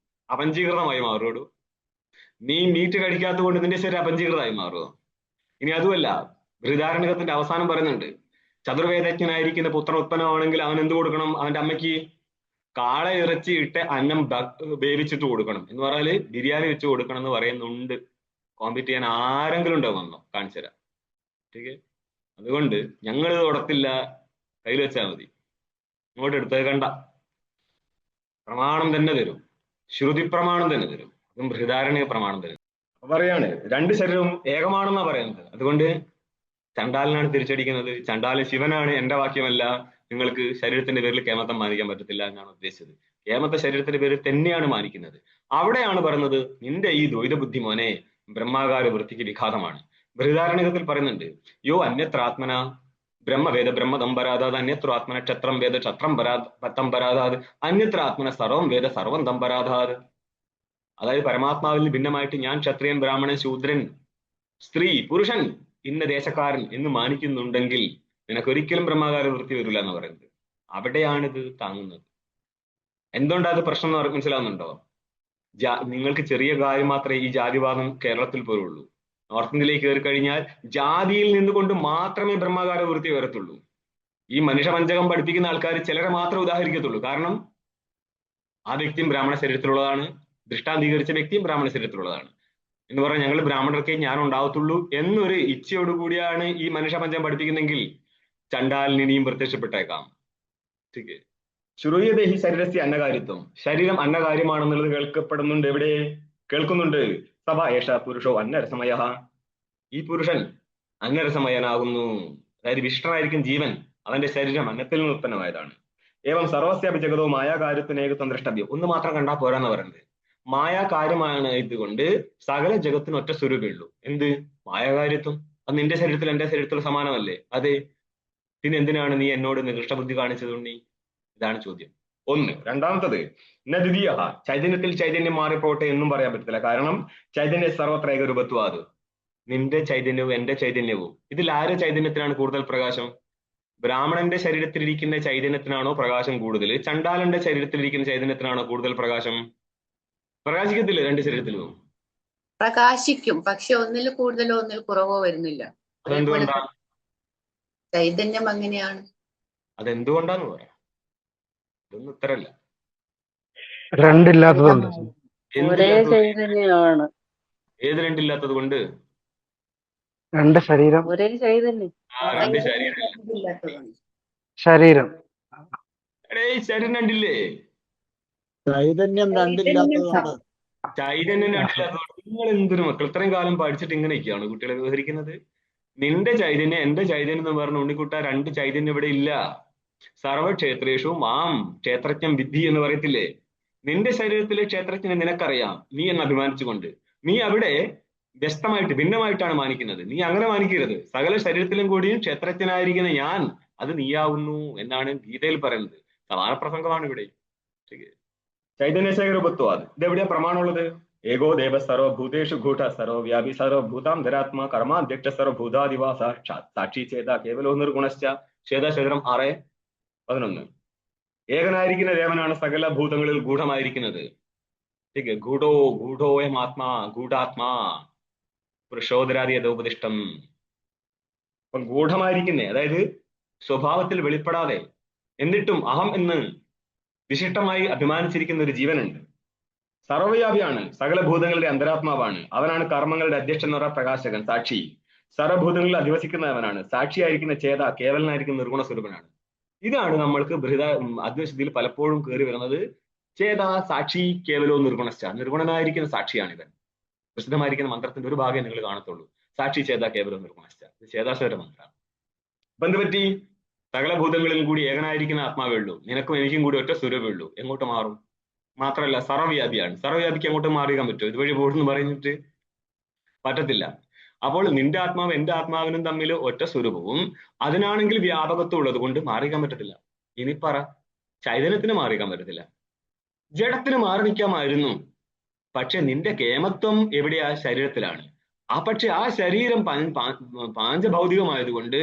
അപഞ്ചീകൃതമായി മാറുമോ? നീ മീറ്റ് കഴിക്കാത്തത് കൊണ്ട് നിന്റെ ശരീരം അപഞ്ചീകൃതമായി മാറുമോ? ഇനി അതുമല്ല, ബൃഹദാരണ്യകത്തിന്റെ അവസാനം പറയുന്നുണ്ട്, ചതുർവേദജ്ഞനായിരിക്കുന്ന പുത്രൻ ഉത്പന്നമാണെങ്കിൽ അവൻ എന്ത് കൊടുക്കണം? അവന്റെ അമ്മയ്ക്ക് കാള ഇറച്ചി ഇട്ട് അന്നം വേവിച്ചിട്ട് കൊടുക്കണം എന്ന് പറഞ്ഞാല് ബിരിയാണി വെച്ച് കൊടുക്കണം എന്ന് പറയുന്നുണ്ട്. കോമ്പീറ്റ് ചെയ്യാൻ ആരെങ്കിലും ഉണ്ടാവുമെന്നോ? കാണിച്ചു തരാം. ഓക്കെ, അതുകൊണ്ട് ഞങ്ങൾ തൊടത്തില്ല, കയ്യിൽ വെച്ചാൽ മതി. ഇങ്ങോട്ട് എടുത്തേക്കണ്ട. പ്രമാണം തന്നെ തരും, ശ്രുതി പ്രമാണം തന്നെ തരും, അതും ബൃഹദാരണ്യ പ്രമാണം തരും. അപ്പൊ പറയാണ് രണ്ട് ശരീരവും ഏകമാണെന്നാ പറയുന്നത്. അതുകൊണ്ട് ചണ്ടാലനാണ് തിരിച്ചടിക്കുന്നത്. ചണ്ടാലൻ ശിവനാണ്, എന്റെ വാക്യമല്ല. നിങ്ങൾക്ക് ശരീരത്തിന്റെ പേരിൽ കേമത്തം മാനിക്കാൻ പറ്റത്തില്ല എന്നാണ് ഉദ്ദേശിച്ചത്. കേമത്തെ ശരീരത്തിന്റെ പേരിൽ തന്നെയാണ് മാനിക്കുന്നത്. അവിടെയാണ് പറയുന്നത്, നിന്റെ ഈ ദ്വൈത ബുദ്ധി മോനെ ബ്രഹ്മാകാര വൃത്തിക്ക് വിഘാതമാണ്. ബൃഹദാരണ്യകത്തിൽ പറയുന്നുണ്ട്, യോ അന്യത്രാത്മന ബ്രഹ്മവേദ ബ്രഹ്മതംബരാതാത് അന്യത്രാത്മന ക്ഷത്രം വേദ ക്ഷത്രം തംബരാതാത് അന്യത്രാത്മന സർവം വേദ സർവം തംബരാതാത്. അതായത് പരമാത്മാവിൽ ഭിന്നമായിട്ട് ഞാൻ ക്ഷത്രിയൻ, ബ്രാഹ്മണൻ, ശൂദ്രൻ, സ്ത്രീ, പുരുഷൻ, ഇന്ന ദേശക്കാരൻ എന്ന് മാനിക്കുന്നുണ്ടെങ്കിൽ നിനക്കൊരിക്കലും ബ്രഹ്മാകാര വൃത്തി വരില്ല എന്ന് പറയുന്നത്. അവിടെയാണിത് താങ്ങുന്നത്. എന്തുകൊണ്ടാ അത് പ്രശ്നം എന്ന് മനസ്സിലാവുന്നുണ്ടോ? നിങ്ങൾക്ക് ചെറിയ കാര്യം മാത്രമേ ഈ ജാതിവാദം കേരളത്തിൽ പോലുള്ളൂ. നോർത്ത് ഇന്ത്യയിലേക്ക് കയറി കഴിഞ്ഞാൽ ജാതിയിൽ നിന്നുകൊണ്ട് മാത്രമേ ബ്രഹ്മാകാര വൃത്തി വരത്തുള്ളൂ. ഈ മനുഷ്യപഞ്ചകം പഠിപ്പിക്കുന്ന ആൾക്കാർ ചിലരെ മാത്രമേ ഉദാഹരിക്കത്തുള്ളൂ. കാരണം ആ വ്യക്തിയും ബ്രാഹ്മണ ശരീരത്തിലുള്ളതാണ്, ദൃഷ്ടാന്തീകരിച്ച വ്യക്തിയും ബ്രാഹ്മണ ശരീരത്തിലുള്ളതാണ് എന്ന് പറഞ്ഞാൽ ഞങ്ങൾ ബ്രാഹ്മണർക്കേ ഞാൻ ഉണ്ടാവത്തുള്ളൂ എന്നൊരു ഇച്ഛയോടുകൂടിയാണ് ഈ മനുഷ്യപഞ്ചകം പഠിപ്പിക്കുന്നെങ്കിൽ ചണ്ടാലിന് ഇനിയും പ്രത്യക്ഷപ്പെട്ടേക്കാം. ശ്രുയദേഹി ശരീരസ്യ അന്നകാരിത്വം, ശരീരം അന്നകാര്യമാണെന്നുള്ളത് കേൾക്കപ്പെടുന്നുണ്ട്. എവിടെ കേൾക്കുന്നുണ്ട്? സഭ ഏഷ പുരുഷോ അന്നരസമയ, ഈ പുരുഷൻ അന്നരസമയനാകുന്നു. അതായത് വിഷ്ണനായിരിക്കും ജീവൻ, അവന്റെ ശരീരം അന്നത്തിൽ നിന്ന് ഉത്പന്നമായതാണ്. ഏവം സർവസ്യാപി ജഗതോ മായാകാര്യത്തിന് ഏകത്വം ദ്രഷ്ടവ്യം. ഒന്ന് മാത്രം കണ്ടാൽ പോരാന്ന് പറയുന്നത്. മായാകാര്യമാണ് ഇതുകൊണ്ട് സകല ജഗത്തിന് ഒറ്റ സ്വരൂപേ ഉള്ളൂ. എന്ത് മായാകാര്യത്വം? അത് നിന്റെ ശരീരത്തിൽ എന്റെ ശരീരത്തിൽ സമാനമല്ലേ? അതെ, പിന്നെ എന്തിനാണ് നീ എന്നോട് നികൃഷ്ടബുദ്ധി കാണിച്ചതുണ്ണി? ഇതാണ് ചോദ്യം. ഒന്ന്. രണ്ടാമത്തത്, ദ്വിതീയ ചൈതന്യത്തിൽ ചൈതന്യം മാറിപ്പോട്ടെ എന്നും പറയാൻ പറ്റത്തില്ല. കാരണം ചൈതന്യ സർവത്ര ഏകരൂപത്വാത്, നിന്റെ ചൈതന്യവും എന്റെ ചൈതന്യവും. ഇതിൽ ആര് ചൈതന്യത്തിനാണ് കൂടുതൽ പ്രകാശം? ബ്രാഹ്മണന്റെ ശരീരത്തിലിരിക്കുന്ന ചൈതന്യത്തിനാണോ പ്രകാശം കൂടുതൽ? ചണ്ടാലന്റെ ശരീരത്തിലിരിക്കുന്ന ചൈതന്യത്തിനാണോ കൂടുതൽ പ്രകാശം? പ്രകാശിക്കത്തില്ല രണ്ട് ശരീരത്തിലും? പ്രകാശിക്കും, പക്ഷെ ഒന്നിൽ കൂടുതലോ ഒന്നിൽ കുറവോ വരുന്നില്ല. അതെന്തുകൊണ്ടാ? ചൈതന്യം അങ്ങനെയാണ്. അതെന്തുകൊണ്ടാന്ന് പറയാം. ഇതൊന്നും ഉത്തരല്ല. രണ്ടില്ലാത്തതുണ്ട്. ഒരേ ചൈതന്യമാണ്. ഏത് രണ്ടില്ലാത്തത് കൊണ്ട്? രണ്ട് ശരീരം. ഒരേ ചൈതന്യം. രണ്ട് ശരീരം. ശരീരം ശരീരം രണ്ടില്ലേ? ചൈതന്യം രണ്ടില്ലാത്തതുകൊണ്ട്. ചൈതന്യം രണ്ടില്ലാത്തതുകൊണ്ട്. നിങ്ങൾ എന്തൊരു മക്കൾ ഇത്രയും കാലം പഠിച്ചിട്ട് ഇങ്ങനെയൊക്കെയാണ് കുട്ടികളെ വ്യവഹരിക്കുന്നത്? നിന്റെ ചൈതന്യം എന്റെ ചൈതന്യം എന്ന് പറഞ്ഞ ഉണ്ണിക്കുട്ട, രണ്ട് ചൈതന്യം ഇവിടെ ഇല്ല. സർവക്ഷേത്രേഷു മാം ക്ഷേത്രജ്ഞം വിദ്ധി എന്ന് പറയത്തില്ലേ? നിന്റെ ശരീരത്തിലെ ക്ഷേത്രജ്ഞനെ നിനക്കറിയാം, നീ എന്ന് അഭിമാനിച്ചുകൊണ്ട്. നീ അവിടെ വ്യക്തമായിട്ട് ഭിന്നമായിട്ടാണ് മാനിക്കുന്നത്. നീ അങ്ങനെ മാനിക്കരുത്. സകല ശരീരത്തിലും കൂടിയും ക്ഷേത്രജ്ഞനായിരിക്കുന്ന ഞാൻ അത് നീയാവുന്നു എന്നാണ് ഗീതയിൽ പറയുന്നത്. സമാന പ്രസംഗമാണ് ഇവിടെ. ചൈതന്യശേഖരൂപത്വാത്. ഇതെവിടെയാ പ്രമാണമുള്ളത്? ഏകോ ദേവ സർവഭൂതേഷു ഘൂട്ട സർവവ്യാപി സർവഭൂതാന്തരാത്മ കർമാധ്യക്ഷ സർവഭൂതാദിവാ സാക്ഷാത് സാക്ഷി ചേത കേവലോ നിർഗുണശ്ച. ശ്വേതശേഖരം 6:11. ഏകനായിരിക്കുന്ന ദേവനാണ് സകല ഭൂതങ്ങളിൽ ഗൂഢമായിരിക്കുന്നത്. ഗൂഢോ ഗൂഢോയം ആത്മാ ഗൂഢാത്മാ പുരുഷോദരാദി യഥോപദിഷ്ടം. അപ്പം ഗൂഢമായിരിക്കുന്നേ, അതായത് സ്വഭാവത്തിൽ വെളിപ്പെടാതെ എന്നിട്ടും അഹം എന്ന് വിശിഷ്ടമായി അഭിമാനിച്ചിരിക്കുന്ന ഒരു ജീവനുണ്ട്. സർവവ്യാപിയാണ്, സകല ഭൂതങ്ങളുടെ അന്തരാത്മാവാണ്. അവനാണ് കർമ്മങ്ങളുടെ അധ്യക്ഷൻ എന്ന് പറഞ്ഞ പ്രകാശകൻ, സാക്ഷി. സർവഭൂതങ്ങളിൽ അധിവസിക്കുന്നവനാണ്. സാക്ഷിയായിരിക്കുന്ന ചേത കേവലനായിരിക്കുന്ന നിർഗുണ സ്വരൂപനാണ്. ഇതാണ് നമ്മൾക്ക് അദ്വൈതത്തിൽ പലപ്പോഴും കയറി വരുന്നത്. ചേത സാക്ഷി കേവലോ നിർഗുണശ്ച. നിർഗുണനായിരിക്കുന്ന സാക്ഷിയാണ് ഇവൻ. പ്രസിദ്ധമായിരിക്കുന്ന മന്ത്രത്തിന്റെ ഒരു ഭാഗം നിങ്ങൾ കാണത്തുള്ളൂ. സാക്ഷി ചേത കേവലോ നിർഗുണശ്ച. ഇത് ചേതാശ്വര മന്ത്രമാണ്. അപ്പൊ എന്ത് പറ്റി? സകല ഭൂതങ്ങളിലും കൂടി ഏകനായിരിക്കുന്ന ആത്മാവേ ഉള്ളൂ. നിനക്കും എനിക്കും കൂടി ഒറ്റ സ്വരൂപേ ഉള്ളൂ. എങ്ങോട്ട് മാറും? മാത്രമല്ല സർവ്വവ്യാപിയാണ്. സർവ്വവ്യാപിക്ക് അങ്ങോട്ട് മാറിയാൻ പറ്റുമോ? ഇതുവഴി പോട്ടെന്ന് പറഞ്ഞിട്ട് പറ്റത്തില്ല. അപ്പോൾ നിന്റെ ആത്മാവ് എന്റെ ആത്മാവിനും തമ്മിൽ ഒറ്റ സ്വരൂപവും അതിനാണെങ്കിൽ വ്യാപകത്വം ഉള്ളത് കൊണ്ട് മാറിക്കാൻ പറ്റത്തില്ല. ഇനി പറ, ചൈതന്യത്തിന് മാറിക്കാൻ പറ്റത്തില്ല, ജഡത്തിന് മാറി നിൽക്കാമായിരുന്നു. പക്ഷെ നിന്റെ കേമത്വം എവിടെയാ? ശരീരത്തിലാണ്. പക്ഷെ ആ ശരീരം പാഞ്ചഭൗതികമായതുകൊണ്ട്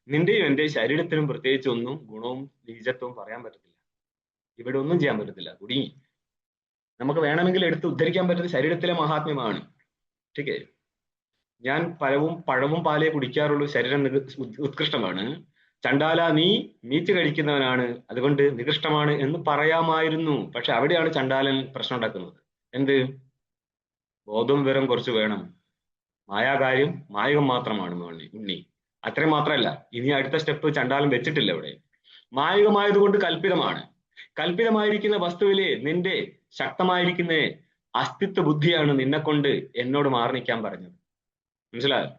നിന്റെയും എന്റെ ശരീരത്തിനും പ്രത്യേകിച്ച് ഒന്നും ഗുണവും നീചത്വവും പറയാൻ പറ്റത്തില്ല. ഇവിടെ ഒന്നും ചെയ്യാൻ പറ്റത്തില്ല. കുടുങ്ങി. നമുക്ക് വേണമെങ്കിൽ എടുത്ത് ഉദ്ധരിക്കാൻ പറ്റുന്ന ശരീരത്തിലെ മഹാത്മ്യമാണ്. ठीक है. ഞാൻ പഴവും പാലേ കുടിക്കാറുള്ളൂ, ശരീരം ഉത്കൃഷ്ടമാണ്. ചണ്ടാല നീ മീറ്റ് കഴിക്കുന്നവനാണ്, അതുകൊണ്ട് നികൃഷ്ടമാണ് എന്ന് പറയാമായിരുന്നു. പക്ഷെ അവിടെയാണ് ചണ്ടാലൻ പ്രശ്നം ഉണ്ടാക്കുന്നത്. എന്ത്? ബോധവും വിവരം കുറച്ച് വേണം. മായാകാര്യം മായകം മാത്രമാണ് ഉണ്ണി. അത്രയും മാത്രമല്ല, ഇനി അടുത്ത സ്റ്റെപ്പ് ചണ്ടാലൻ വെച്ചിട്ടില്ല ഇവിടെ. മായകമായതുകൊണ്ട് കൽപ്പിതമാണ്. കൽപ്പിതമായിരിക്കുന്ന വസ്തുവിലെ നിന്റെ ശക്തമായിരിക്കുന്ന അസ്തിത്വ ബുദ്ധിയാണ് നിന്നെ കൊണ്ട് എന്നോട് മാറി നിൽക്കാൻ പറഞ്ഞത്. മനസ്സിലായോ?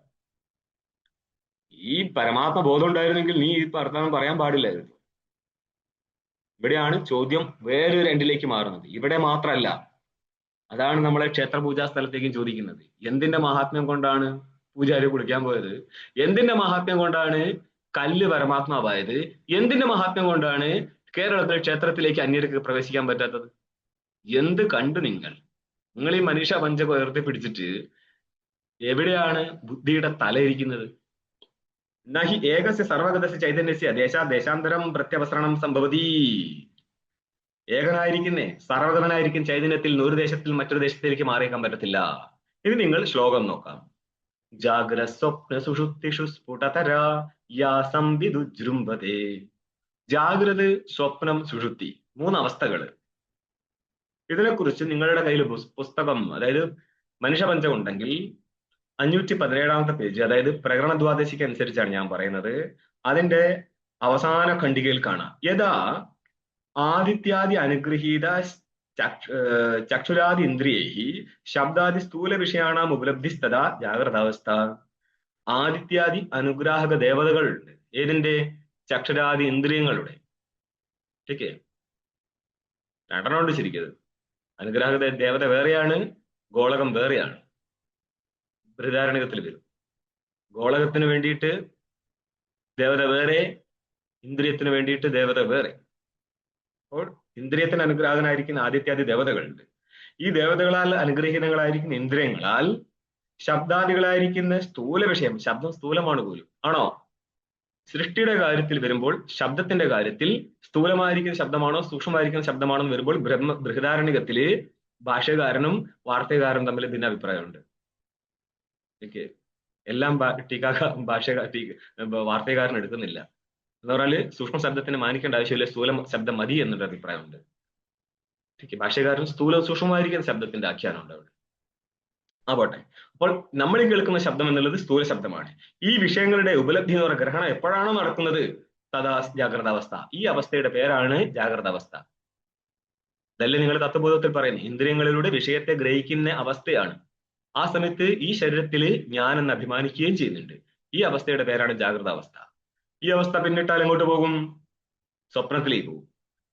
ഈ പരമാത്മ ബോധം ഉണ്ടായിരുന്നെങ്കിൽ നീ ഈ വർത്തമാനം പറയാൻ പാടില്ലായിരുന്നു. ഇവിടെയാണ് ചോദ്യം വേറൊരു രണ്ടിലേക്ക് മാറുന്നത്. ഇവിടെ മാത്രമല്ല, അതാണ് നമ്മളെ ക്ഷേത്രപൂജാ സ്ഥലത്തേക്കും ചോദിക്കുന്നത്. എന്തിന്റെ മഹാത്മ്യം കൊണ്ടാണ് പൂജാരി കുളിക്കാൻ പോയത്? എന്തിന്റെ മഹാത്മ്യം കൊണ്ടാണ് കല്ല് പരമാത്മാവായത്? എന്തിന്റെ മഹാത്മ്യം കൊണ്ടാണ് കേരളത്തിലെ ക്ഷേത്രത്തിലേക്ക് അന്യർക്ക് പ്രവേശിക്കാൻ പറ്റാത്തത്? എന്ത് കണ്ടു നിങ്ങൾ ഈ മനുഷ്യ പഞ്ചകം ഉയർത്തിപ്പിടിച്ചിട്ട് എവിടെയാണ് ബുദ്ധിയുടെ തല ഇരിക്കുന്നത്? നഹി ഏകസ്യ സർവഗതസ്യ ചൈതന്യസ്യ ദേശാന്തരം പ്രത്യവസരണം സംഭവതി. ഏകനായിരിക്കുന്നേ സർവഗതനായിരിക്കും ചൈതന്യത്തിൽ ഒരു ദേശത്തിൽ മറ്റൊരു ദേശത്തിലേക്ക് മാറിയേക്കാൻ പറ്റത്തില്ല. ഇനി നിങ്ങൾ ശ്ലോകം നോക്കാം. ജാഗ്ര സ്വപ്ന സുഷുപ്തിഷു സ്ഫുടതര യാ സംവിദുജൃംഭതേ. ജാഗ്രത്, സ്വപ്നം, സുഷുപ്തി, 3 അവസ്ഥകള്. ഇതിനെക്കുറിച്ച് നിങ്ങളുടെ കയ്യിൽ പുസ്തകം, അതായത് മനുഷ്യപഞ്ചം ഉണ്ടെങ്കിൽ 517 പേജ്, അതായത് പ്രകരണ ദ്വാദശിക്ക് അനുസരിച്ചാണ് ഞാൻ പറയുന്നത്, അതിന്റെ അവസാന ഖണ്ഡികയിൽ കാണാം. യഥാ ആദിത്യാദി അനുഗൃഹീത ചക്ഷുരാദി ഇന്ദ്രിയൈ ശബ്ദാദി സ്ഥൂല വിഷയാണാം ഉപലബ്ധിസ്തഥാ ജാഗ്രതാവസ്ഥ. ആദിത്യാദി അനുഗ്രാഹക ദേവതകളുണ്ട്. ഏതിന്റെ? ചക്ഷുരാദി ഇന്ദ്രിയങ്ങളുടെ. ഓക്കെ, രണ്ടെണ്ണമുണ്ട് ശരിക്കത്. അനുഗ്രാഹക ദേവത വേറെയാണ്, ഗോളകം വേറെയാണ്. ബൃഹദാരണ്യകത്തിൽ വരും. ഗോളകത്തിന് വേണ്ടിയിട്ട് ദേവത വേറെ, ഇന്ദ്രിയത്തിന് വേണ്ടിയിട്ട് ദേവത വേറെ. അപ്പോൾ ഇന്ദ്രിയത്തിന് അനുഗ്രാഹകനായിരിക്കുന്ന ആദിത്യാദി ദേവതകളുണ്ട്. ഈ ദേവതകളാൽ അനുഗ്രഹീതങ്ങളായിരിക്കുന്ന ഇന്ദ്രിയങ്ങളാൽ ശബ്ദാദികളായിരിക്കുന്ന സ്ഥൂല വിഷയം, ശബ്ദം സ്ഥൂലമാണ് പോലും, ആണോ? സൃഷ്ടിയുടെ കാര്യത്തിൽ വരുമ്പോൾ ശബ്ദത്തിന്റെ കാര്യത്തിൽ സ്ഥൂലമായിരിക്കുന്ന ശബ്ദമാണോ സൂക്ഷ്മമായിരിക്കുന്ന ശബ്ദമാണോ എന്ന് വരുമ്പോൾ ബൃഹദാരണ്യകത്തില് ഭാഷ്യകാരനും വാർത്തകാരനും തമ്മിൽ ഭിന്നാഭിപ്രായമുണ്ട്. ഓക്കെ, എല്ലാം വാർത്തകാരൻ എടുക്കുന്നില്ല. എന്ന് പറഞ്ഞാല് സൂക്ഷ്മ ശബ്ദത്തിന് മാനിക്കേണ്ട ആവശ്യമില്ല, സ്ഥൂല ശബ്ദം മതി എന്നൊരു അഭിപ്രായമുണ്ട്. ഭാഷ്യകാരൻ സ്ഥൂല സൂക്ഷ്മമായിരിക്കുന്ന ശബ്ദത്തിന്റെ ആഖ്യാനമുണ്ട് അവിടെ. പോട്ടെ. അപ്പോൾ നമ്മൾ കേൾക്കുന്ന ശബ്ദം എന്നുള്ളത് സ്ഥൂല ശബ്ദമാണ്. ഈ വിഷയങ്ങളുടെ ഉപലബ്ധി എന്ന് പറയുന്ന ഗ്രഹണം എപ്പോഴാണോ നടക്കുന്നത് തഥാ ജാഗ്രതാവസ്ഥ. ഈ അവസ്ഥയുടെ പേരാണ് ജാഗ്രതാവസ്ഥ. അതല്ലേ നിങ്ങൾ തത്വബോധത്തിൽ പറയുന്നത്, ഇന്ദ്രിയങ്ങളിലൂടെ വിഷയത്തെ ഗ്രഹിക്കുന്ന അവസ്ഥയാണ്. ആ സമയത്ത് ഈ ശരീരത്തില് ഞാനെന്ന് അഭിമാനിക്കുകയും ചെയ്യുന്നുണ്ട്. ഈ അവസ്ഥയുടെ പേരാണ് ജാഗ്രതാവസ്ഥ. ഈ അവസ്ഥ പിന്നിട്ടാൽ എങ്ങോട്ട് പോകും? സ്വപ്നത്തിലേക്ക് പോകും.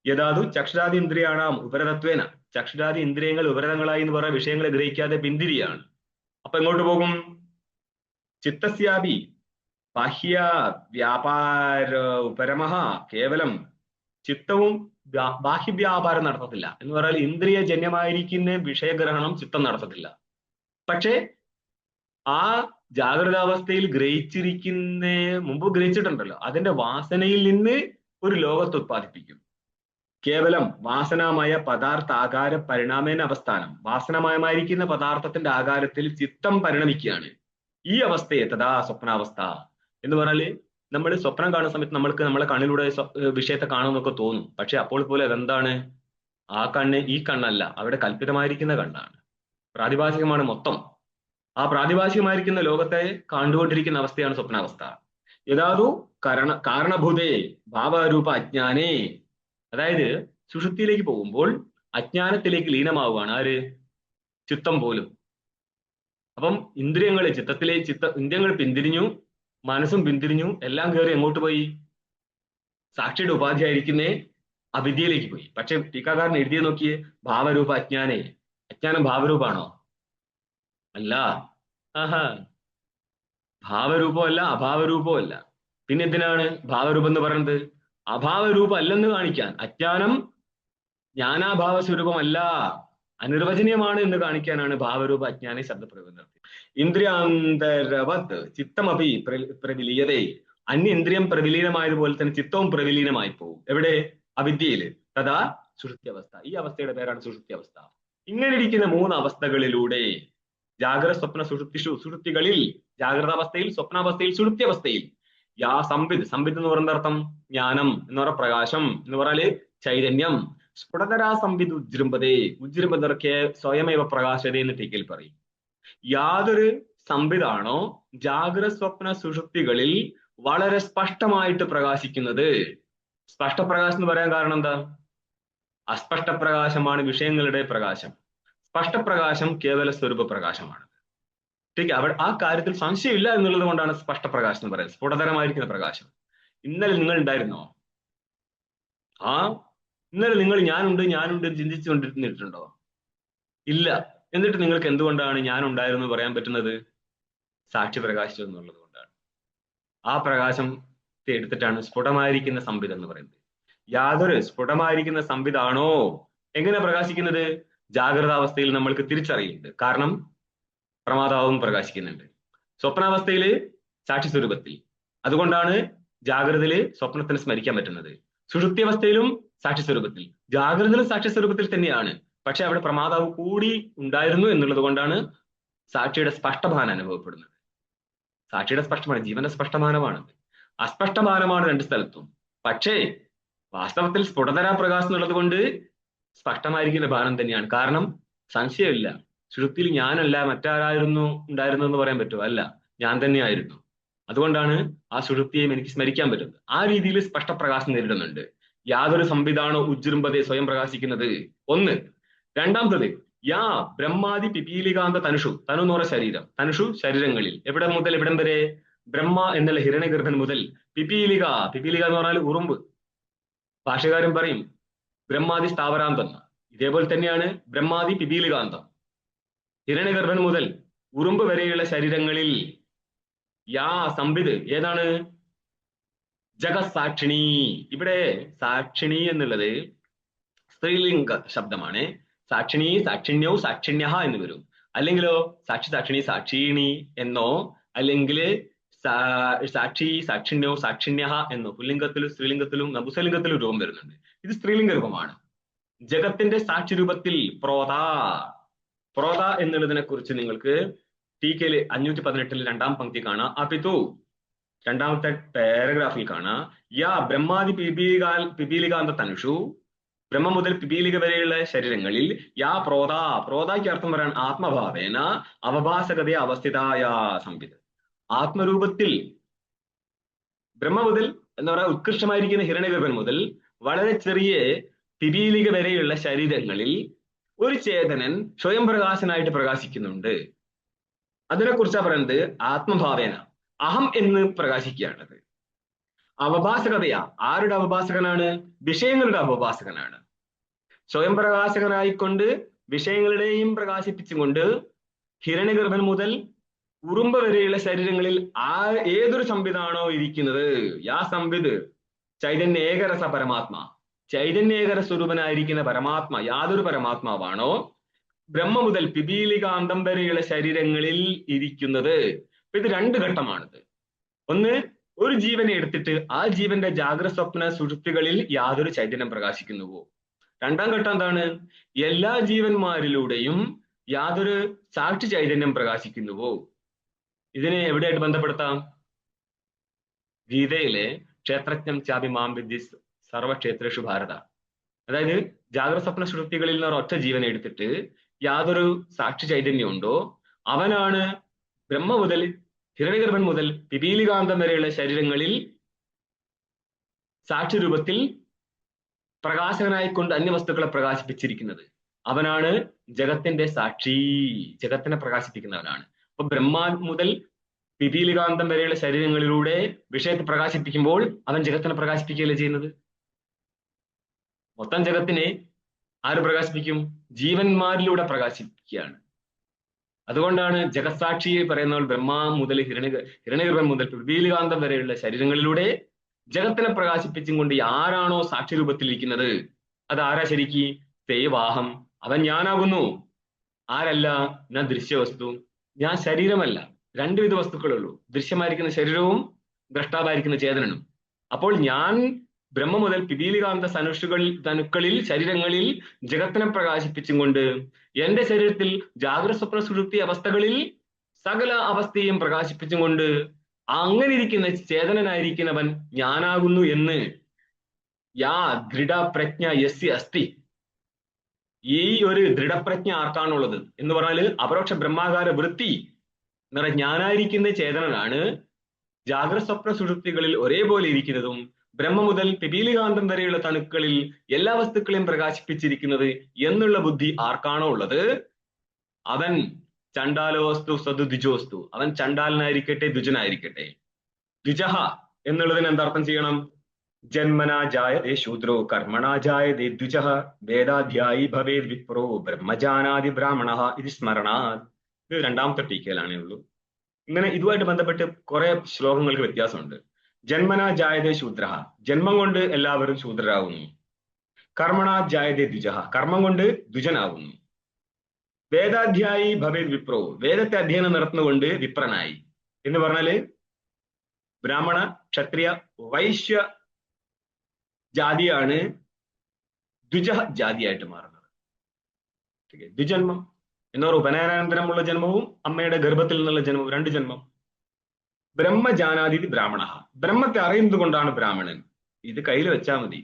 യഥാതു ചക്ഷുരാദി ഇന്ദ്രിയാണാം ഉപരതത്വേന. ചക്ഷുരാദി ഇന്ദ്രിയങ്ങൾ ഉപരതങ്ങളായി എന്ന് പറയുന്ന വിഷയങ്ങളെ ഗ്രഹിക്കാതെ പിന്തിരിയാണ്. അപ്പൊ എങ്ങോട്ട് പോകും? ചിത്തസ്യാപി ബാഹ്യ വ്യാപാര ഉപരമഹ കേവലം. ചിത്തവും ബാഹ്യവ്യാപാരം നടത്തത്തില്ല എന്ന് പറഞ്ഞാൽ ഇന്ദ്രിയജന്യമായിരിക്കുന്ന വിഷയഗ്രഹണം ചിത്തം നടത്തത്തില്ല. പക്ഷേ ആ ജാഗ്രതാവസ്ഥയിൽ ഗ്രഹിച്ചിരിക്കുന്ന, മുമ്പ് ഗ്രഹിച്ചിട്ടുണ്ടല്ലോ, അതിന്റെ വാസനയിൽ നിന്ന് ഒരു ലോകത്ത് ഉത്പാദിപ്പിക്കും. കേവലം വാസനാമയ പദാർത്ഥ ആകാര പരിണാമേന അവസ്ഥാനം. വാസനമയമായിരിക്കുന്ന പദാർത്ഥത്തിന്റെ ആകാരത്തിൽ ചിത്തം പരിണമിക്കുകയാണ്. ഈ അവസ്ഥയെ തഥാ സ്വപ്നാവസ്ഥ എന്ന് പറഞ്ഞാല്, നമ്മൾ സ്വപ്നം കാണുന്ന സമയത്ത് നമ്മൾക്ക് നമ്മളെ കണ്ണിലൂടെ വിഷയത്തെ കാണുമെന്നൊക്കെ തോന്നും. പക്ഷെ അപ്പോൾ പോലെ അതെന്താണ്? ആ കണ്ണ് ഈ കണ്ണല്ല, അവിടെ കൽപ്പിതമായിരിക്കുന്ന കണ്ണാണ്. പ്രാതിഭാസികമാണ് മൊത്തം. ആ പ്രാതിഭാസികമായിരിക്കുന്ന ലോകത്തെ കണ്ടുകൊണ്ടിരിക്കുന്ന അവസ്ഥയാണ് സ്വപ്നാവസ്ഥ. യഥാതു കാരണഭൂതേ ഭാവരൂപ അജ്ഞാനേ. അതായത് സുഷുപ്തിയിലേക്ക് പോകുമ്പോൾ അജ്ഞാനത്തിലേക്ക് ലീനമാവുകയാണ് ആര്? ചിത്തം പോലും. അപ്പം ഇന്ദ്രിയങ്ങൾ ഇന്ദ്രിയങ്ങൾ പിന്തിരിഞ്ഞു, മനസ്സും പിന്തിരിഞ്ഞു, എല്ലാം കയറി എങ്ങോട്ട് പോയി? സാക്ഷിയുടെ ഉപാധിയായിരിക്കുന്നേ അവിദ്യയിലേക്ക് പോയി. പക്ഷെ ടീക്കാകാരൻ എഴുതിയ നോക്കിയേ, ഭാവരൂപ അജ്ഞാനേ. അജ്ഞാനം ഭാവരൂപാണോ? അല്ല. ഭാവരൂപമല്ല, അഭാവരൂപമല്ല. പിന്നെ എന്തിനാണ് ഭാവരൂപം എന്ന് പറയുന്നത്? അഭാവരൂപം അല്ലെന്ന് കാണിക്കാൻ. അജ്ഞാനം ജ്ഞാനാഭാവ സ്വരൂപമല്ല, അനിർവചനീയമാണ് എന്ന് കാണിക്കാനാണ് ഭാവരൂപ അജ്ഞാനെ ശബ്ദപ്രയോഗം നടത്തിയത്. ഇന്ദ്രിയാന്തരവത് ചിത്തമപി പ്രവിലീയതേ. അന്യ ഇന്ദ്രിയം പ്രവിലീനമായതുപോലെ തന്നെ ചിത്തവും പ്രവിലീനമായി പോകും. എവിടെ? അവിദ്യയില്. തഥാ സുഷുപ്തി അവസ്ഥ. ഈ അവസ്ഥയുടെ പേരാണ് സുഷുപ്തി അവസ്ഥ. ഇങ്ങനെ ഇരിക്കുന്ന 3 അവസ്ഥകളിലൂടെ ജാഗ്രത സ്വപ്ന സുഷുപ്തികളിൽ, ജാഗ്രതാവസ്ഥയിൽ, സ്വപ്നാവസ്ഥയിൽ, സുഷുപ്തി അവസ്ഥയിൽ സംവിത് എന്ന് പറയുന്ന അർത്ഥം ജ്ഞാനം എന്ന് പറഞ്ഞ പ്രകാശം എന്ന് പറഞ്ഞാല് ചൈതന്യം. സ്ഫുടതരാ സംവിത് ഉജ്ജൃംഭതേ. ഉജ്ജൃംഭതർക്കെ സ്വയമേവ പ്രകാശതേ എന്ന് ടീക്കയിൽ പറയും. യാതൊരു സംവിധാണോ ജാഗ്രത സ്വപ്ന സുഷുപ്തികളിൽ വളരെ സ്പഷ്ടമായിട്ട് പ്രകാശിക്കുന്നത്. സ്പഷ്ടപ്രകാശം എന്ന് പറയാൻ കാരണം എന്താ? അസ്പഷ്ടപ്രകാശമാണ് വിഷയങ്ങളുടെ പ്രകാശം. സ്പഷ്ടപ്രകാശം കേവല സ്വരൂപ പ്രകാശമാണ്. അവിടെ ആ കാര്യത്തിൽ സംശയമില്ല എന്നുള്ളത് കൊണ്ടാണ് സ്പഷ്ടപ്രകാശം എന്ന് പറയുന്നത്, സ്ഫുടതരമായിരിക്കുന്ന പ്രകാശം. ഇന്നലെ നിങ്ങൾ ഉണ്ടായിരുന്നോ? ഇന്നലെ നിങ്ങൾ ഞാനുണ്ട് ചിന്തിച്ചുകൊണ്ടിരുന്നിട്ടുണ്ടോ? ഇല്ല. എന്നിട്ട് നിങ്ങൾക്ക് എന്തുകൊണ്ടാണ് ഞാൻ ഉണ്ടായിരുന്നു പറയാൻ പറ്റുന്നത്? സാക്ഷി പ്രകാശിച്ചു എന്നുള്ളത് കൊണ്ടാണ്. ആ പ്രകാശം എടുത്തിട്ടാണ് സ്ഫുടമായിരിക്കുന്ന സംവിധം എന്ന് പറയുന്നത്. യാതൊരു സ്ഫുടമായിരിക്കുന്ന സംവിധാണോ എങ്ങനെ പ്രകാശിക്കുന്നത്? ജാഗ്രതാവസ്ഥയിൽ നമ്മൾക്ക് തിരിച്ചറിയുന്നുണ്ട്. കാരണം പ്രമാതാവും പ്രകാശിക്കുന്നുണ്ട്. സ്വപ്നാവസ്ഥയിൽ സാക്ഷി സ്വരൂപത്തിൽ. അതുകൊണ്ടാണ് ജാഗ്രതയില് സ്വപ്നത്തിന് സ്മരിക്കാൻ പറ്റുന്നത്. സുഷുപ്തിയവസ്ഥയിലും സാക്ഷി സ്വരൂപത്തിൽ. ജാഗ്രതയിലും സാക്ഷി സ്വരൂപത്തിൽ തന്നെയാണ്. പക്ഷെ അവിടെ പ്രമാതാവ് കൂടി ഉണ്ടായിരുന്നു എന്നുള്ളത് കൊണ്ടാണ് സാക്ഷിയുടെ സ്പഷ്ടഭാനം അനുഭവപ്പെടുന്നത്. സാക്ഷിയുടെ സ്പഷ്ടമാണ്, ജീവന്റെ സ്പഷ്ടമാനമാണത്. അസ്പഷ്ടമാനമാണ് രണ്ട് സ്ഥലത്തും. പക്ഷേ വാസ്തവത്തിൽ സ്ഫുടതരാ പ്രകാശം എന്നുള്ളത് കൊണ്ട് സ്പഷ്ടമായിരിക്കുന്ന ഭാനം തന്നെയാണ്. കാരണം സംശയമില്ല, സുഷുപ്തിയിൽ ഞാനല്ല മറ്റാരായിരുന്നു ഉണ്ടായിരുന്നു എന്ന് പറയാൻ പറ്റുമോ? അല്ല, ഞാൻ തന്നെയായിരുന്നു. അതുകൊണ്ടാണ് ആ സുഷുപ്തിയെയും എനിക്ക് സ്മരിക്കാൻ പറ്റുന്നത്. ആ രീതിയിൽ സ്പഷ്ടപ്രകാശം നേരിടുന്നുണ്ട്. യാതൊരു സംവിധാനോ ഉജ്ജൃംഭതയെ സ്വയം പ്രകാശിക്കുന്നത് ഒന്ന്. രണ്ടാമത്തത് യാ ബ്രഹ്മാദി പിപീലികാന്ത തനുഷു. തനു എന്ന് പറഞ്ഞ ശരീരം, തനുഷു ശരീരങ്ങളിൽ. എവിടെ മുതൽ എവിടം വരെ? ബ്രഹ്മ എന്നുള്ള ഹിരണ്യഗർഭൻ മുതൽ പിപീലിക, പിപീലിക എന്ന് പറഞ്ഞാൽ ഉറുമ്പ്. ഭാഷകാരൻ പറയും ബ്രഹ്മാദി സ്ഥാവരാന്തം. ഇതേപോലെ തന്നെയാണ് ബ്രഹ്മാദി പിപീലികാന്തം. ഹിരണ്യഗർഭൻ മുതൽ ഉറുമ്പ് വരെയുള്ള ശരീരങ്ങളിൽ യാ സംവിത് ഏതാണ്? ജഗസാക്ഷിണി. ഇവിടെ സാക്ഷിണി എന്നുള്ളത് സ്ത്രീലിംഗ ശബ്ദമാണ്. സാക്ഷിണി, സാക്ഷിണ്യോ, സാക്ഷിണ്യ എന്ന് വരും. അല്ലെങ്കിലോ സാക്ഷി, സാക്ഷിണി, സാക്ഷീണി എന്നോ, അല്ലെങ്കിൽ സാക്ഷി, സാക്ഷിണ്യോ, സാക്ഷിണ്യ എന്നോ പുല്ലിംഗത്തിലും സ്ത്രീലിംഗത്തിലും നപുംസലിംഗത്തിലും രൂപം വരുന്നുണ്ട്. ഇത് സ്ത്രീലിംഗ രൂപമാണ്. ജഗത്തിന്റെ സാക്ഷി രൂപത്തിൽ പ്രോത. പ്രോത എന്നുള്ളതിനെ കുറിച്ച് നിങ്ങൾക്ക് ടീക്കയില് 518 രണ്ടാം പങ്ക്തി കാണാം. അപിതു രണ്ടാമത്തെ പാരഗ്രാഫിൽ കാണാം. യാ ബ്രഹ്മാദി പിപീലികാന്ത തനുഷു. ബ്രഹ്മ മുതൽ പിപീലിക വരെയുള്ള ശരീരങ്ങളിൽ യാ പ്രോത. പ്രോതയ്ക്ക് അർത്ഥം പറയാൻ ആത്മഭാവേന അവഭാസകതയെ അവസ്ഥിതായ സംവിധ. ആത്മരൂപത്തിൽ ബ്രഹ്മ മുതൽ എന്താ പറയുക ഉത്കൃഷ്ടമായിരിക്കുന്ന ഹിരണ്യഗർഭൻ മുതൽ വളരെ ചെറിയ പിപീലിക വരെയുള്ള ശരീരങ്ങളിൽ ഒരു ചേതനൻ സ്വയം പ്രകാശനായിട്ട് പ്രകാശിക്കുന്നുണ്ട്. അതിനെക്കുറിച്ചാ പറയുന്നത് ആത്മഭാവേന, അഹം എന്ന് പ്രകാശിക്കുകയാണത്. അവഭാസകതയാ, ആരുടെ അവഭാസകനാണ്? വിഷയങ്ങളുടെ അവഭാസകനാണ്. സ്വയം പ്രകാശകനായിക്കൊണ്ട് വിഷയങ്ങളുടെയും പ്രകാശിപ്പിച്ചുകൊണ്ട് ഹിരണ്യഗർഭൻ മുതൽ ഉറുമ്പ് വരെയുള്ള ശരീരങ്ങളിൽ ഏതൊരു സംവിധാണോ ഇരിക്കുന്നത്, യാ സംവിത് ചൈതന്യ ഏകരസ പരമാത്മാ, ചൈതന്യേകര സ്വരൂപനായിരിക്കുന്ന പരമാത്മ, യാതൊരു പരമാത്മാവാണോ ബ്രഹ്മ മുതൽ പിപീലികാന്തം വരെയുള്ള ശരീരങ്ങളിൽ ഇരിക്കുന്നത്. ഇത് രണ്ട് ഘട്ടമാണിത്. ഒന്ന്, ഒരു ജീവനെ എടുത്തിട്ട് ആ ജീവന്റെ ജാഗ്രത സ്വപ്ന സുഷുപ്തികളിൽ യാതൊരു ചൈതന്യം പ്രകാശിക്കുന്നുവോ. രണ്ടാം ഘട്ടം എന്താണ്? എല്ലാ ജീവന്മാരിലൂടെയും യാതൊരു സാക്ഷി ചൈതന്യം പ്രകാശിക്കുന്നുവോ. ഇതിനെ എവിടെയായിട്ട് ബന്ധപ്പെടുത്താം? ഗീതയിലെ ക്ഷേത്രജ്ഞം ചാപി മാം വിദ്ധി സർവക്ഷേത്രേഷു ഭാരത. അതായത് ജാഗ്രത സ്വപ്ന സുഷുപ്തികളിൽ നിന്ന് ഒറ്റ ജീവനെ എടുത്തിട്ട് യാതൊരു സാക്ഷി ചൈതന്യം ഉണ്ടോ അവനാണ് ബ്രഹ്മ മുതൽ ഹിരണ്യഗർഭൻ മുതൽ പിപീലികാന്തം വരെയുള്ള ശരീരങ്ങളിൽ സാക്ഷി രൂപത്തിൽ പ്രകാശകനായിക്കൊണ്ട് അന്യവസ്തുക്കളെ പ്രകാശിപ്പിച്ചിരിക്കുന്നത്. അവനാണ് ജഗത്തിന്റെ സാക്ഷി, ജഗത്തിനെ പ്രകാശിപ്പിക്കുന്നവനാണ്. അപ്പൊ ബ്രഹ്മ മുതൽ പിപീലികാന്തം വരെയുള്ള ശരീരങ്ങളിലൂടെ വിഷയത്തെ പ്രകാശിപ്പിക്കുമ്പോൾ അവൻ ജഗത്തിനെ പ്രകാശിപ്പിക്കുകയല്ലേ ചെയ്യുന്നത്. മൊത്തം ജഗത്തിനെ ആര് പ്രകാശിപ്പിക്കും? ജീവന്മാരിലൂടെ പ്രകാശിപ്പിക്കുകയാണ്. അതുകൊണ്ടാണ് ജഗസാക്ഷിയെ പറയുന്ന ബ്രഹ്മ മുതൽ ഹിരണ്യഗർഭൻ മുതൽ പിപീലികാന്തം വരെയുള്ള ശരീരങ്ങളിലൂടെ ജഗത്തിനെ പ്രകാശിപ്പിച്ചും കൊണ്ട് ആരാണോ സാക്ഷി രൂപത്തിലിരിക്കുന്നത് അത് ആരാ ശരിക്ക്? തേവാഹം, അവൻ ഞാനാകുന്നു. ആരല്ല? ഞാൻ ദൃശ്യവസ്തു, ഞാൻ ശരീരമല്ല. രണ്ടുവിധ വസ്തുക്കളുള്ളൂ, ദൃശ്യമായിരിക്കുന്ന ശരീരവും ദ്രഷ്ടാവായിരിക്കുന്ന ചേതനനും. അപ്പോൾ ഞാൻ ബ്രഹ്മ മുതൽ പിപീലികാന്ത തനുക്കളിൽ ശരീരങ്ങളിൽ ജഗത്തിനെ പ്രകാശിപ്പിച്ചും കൊണ്ട് എന്റെ ശരീരത്തിൽ ജാഗ്രത സ്വപ്ന സുഷുപ്തി അവസ്ഥകളിൽ സകല അവസ്ഥയും പ്രകാശിപ്പിച്ചും കൊണ്ട് അങ്ങനെ ഇരിക്കുന്ന ചേതനനായിരിക്കുന്നവൻ ഞാനാകുന്നു എന്ന് യാ ദൃഢപ്രജ്ഞ യസ്യ അസ്തി. ഈ ഒരു ദൃഢപ്രജ്ഞ ആർക്കാണുള്ളത് എന്ന് പറഞ്ഞാല് അപരോക്ഷ ബ്രഹ്മാകാര വൃത്തി എന്ന് പറഞ്ഞാൽ ഞാനായിരിക്കുന്ന ചേതനനാണ് ജാഗ്രത സ്വപ്ന സുഷുപ്തികളിൽ ഒരേപോലെ ഇരിക്കുന്നതും ബ്രഹ്മ മുതൽ പിപീലികാന്തം വരെയുള്ള തണുക്കളിൽ എല്ലാ വസ്തുക്കളെയും പ്രകാശിപ്പിച്ചിരിക്കുന്നത് എന്നുള്ള ബുദ്ധി ആർക്കാണോ ഉള്ളത് അവൻ ചണ്ടാലോസ്തു സതു ദ്വിജോസ്തു, അവൻ ചണ്ടാലനായിരിക്കട്ടെ ദ്വിജനായിരിക്കട്ടെ. ദ്വിജഹ എന്നുള്ളതിന് എന്താർത്ഥം ചെയ്യണം? ജന്മനാജായതേ ശൂദ്രോ കർമ്മണാജായതേ ദ്വിജഃ വേദാധ്യായി ഭവേദ് വിപ്രോ ബ്രഹ്മജാനാദി ബ്രാഹ്മണഃ ഇത് സ്മരണാത്. ഇത് രണ്ടാമത്തെ ടീക്കയിലാണേ ഉള്ളൂ. ഇങ്ങനെ ഇതുമായിട്ട് ബന്ധപ്പെട്ട് കുറെ ശ്ലോകങ്ങൾക്ക് വ്യത്യാസമുണ്ട്. ജന്മന ജായതേ ശൂദ്ര, ജന്മം കൊണ്ട് എല്ലാവരും ശൂദ്രരാകുന്നു. കർമ്മണ ജായതേ ദ്വിജഃ, കർമ്മം കൊണ്ട് ദ്വിജനാകുന്നു. വേദാധ്യായി ഭവേത് വിപ്രോ, വേദത്തെ അധ്യയനം നടത്തുന്നതുകൊണ്ട് വിപ്രനായി. എന്ന് പറഞ്ഞാല് ബ്രാഹ്മണ, ക്ഷത്രിയ, വൈശ്യ ജാതിയാണ് ദ്വിജ ജാതിയായിട്ട് മാറുന്നത്. ദ്വിജന്മം എന്ന് പറഞ്ഞാൽ ഉപനയനാനന്തരമുള്ള ജന്മവും അമ്മയുടെ ഗർഭത്തിൽ നിന്നുള്ള ജന്മവും, രണ്ട് ജന്മം. ബ്രഹ്മജാനാതി ബ്രാഹ്മണ, ബ്രഹ്മത്തെ അറിയുന്നത് കൊണ്ടാണ് ബ്രാഹ്മണൻ. ഇത് കയ്യിൽ വെച്ചാൽ മതി.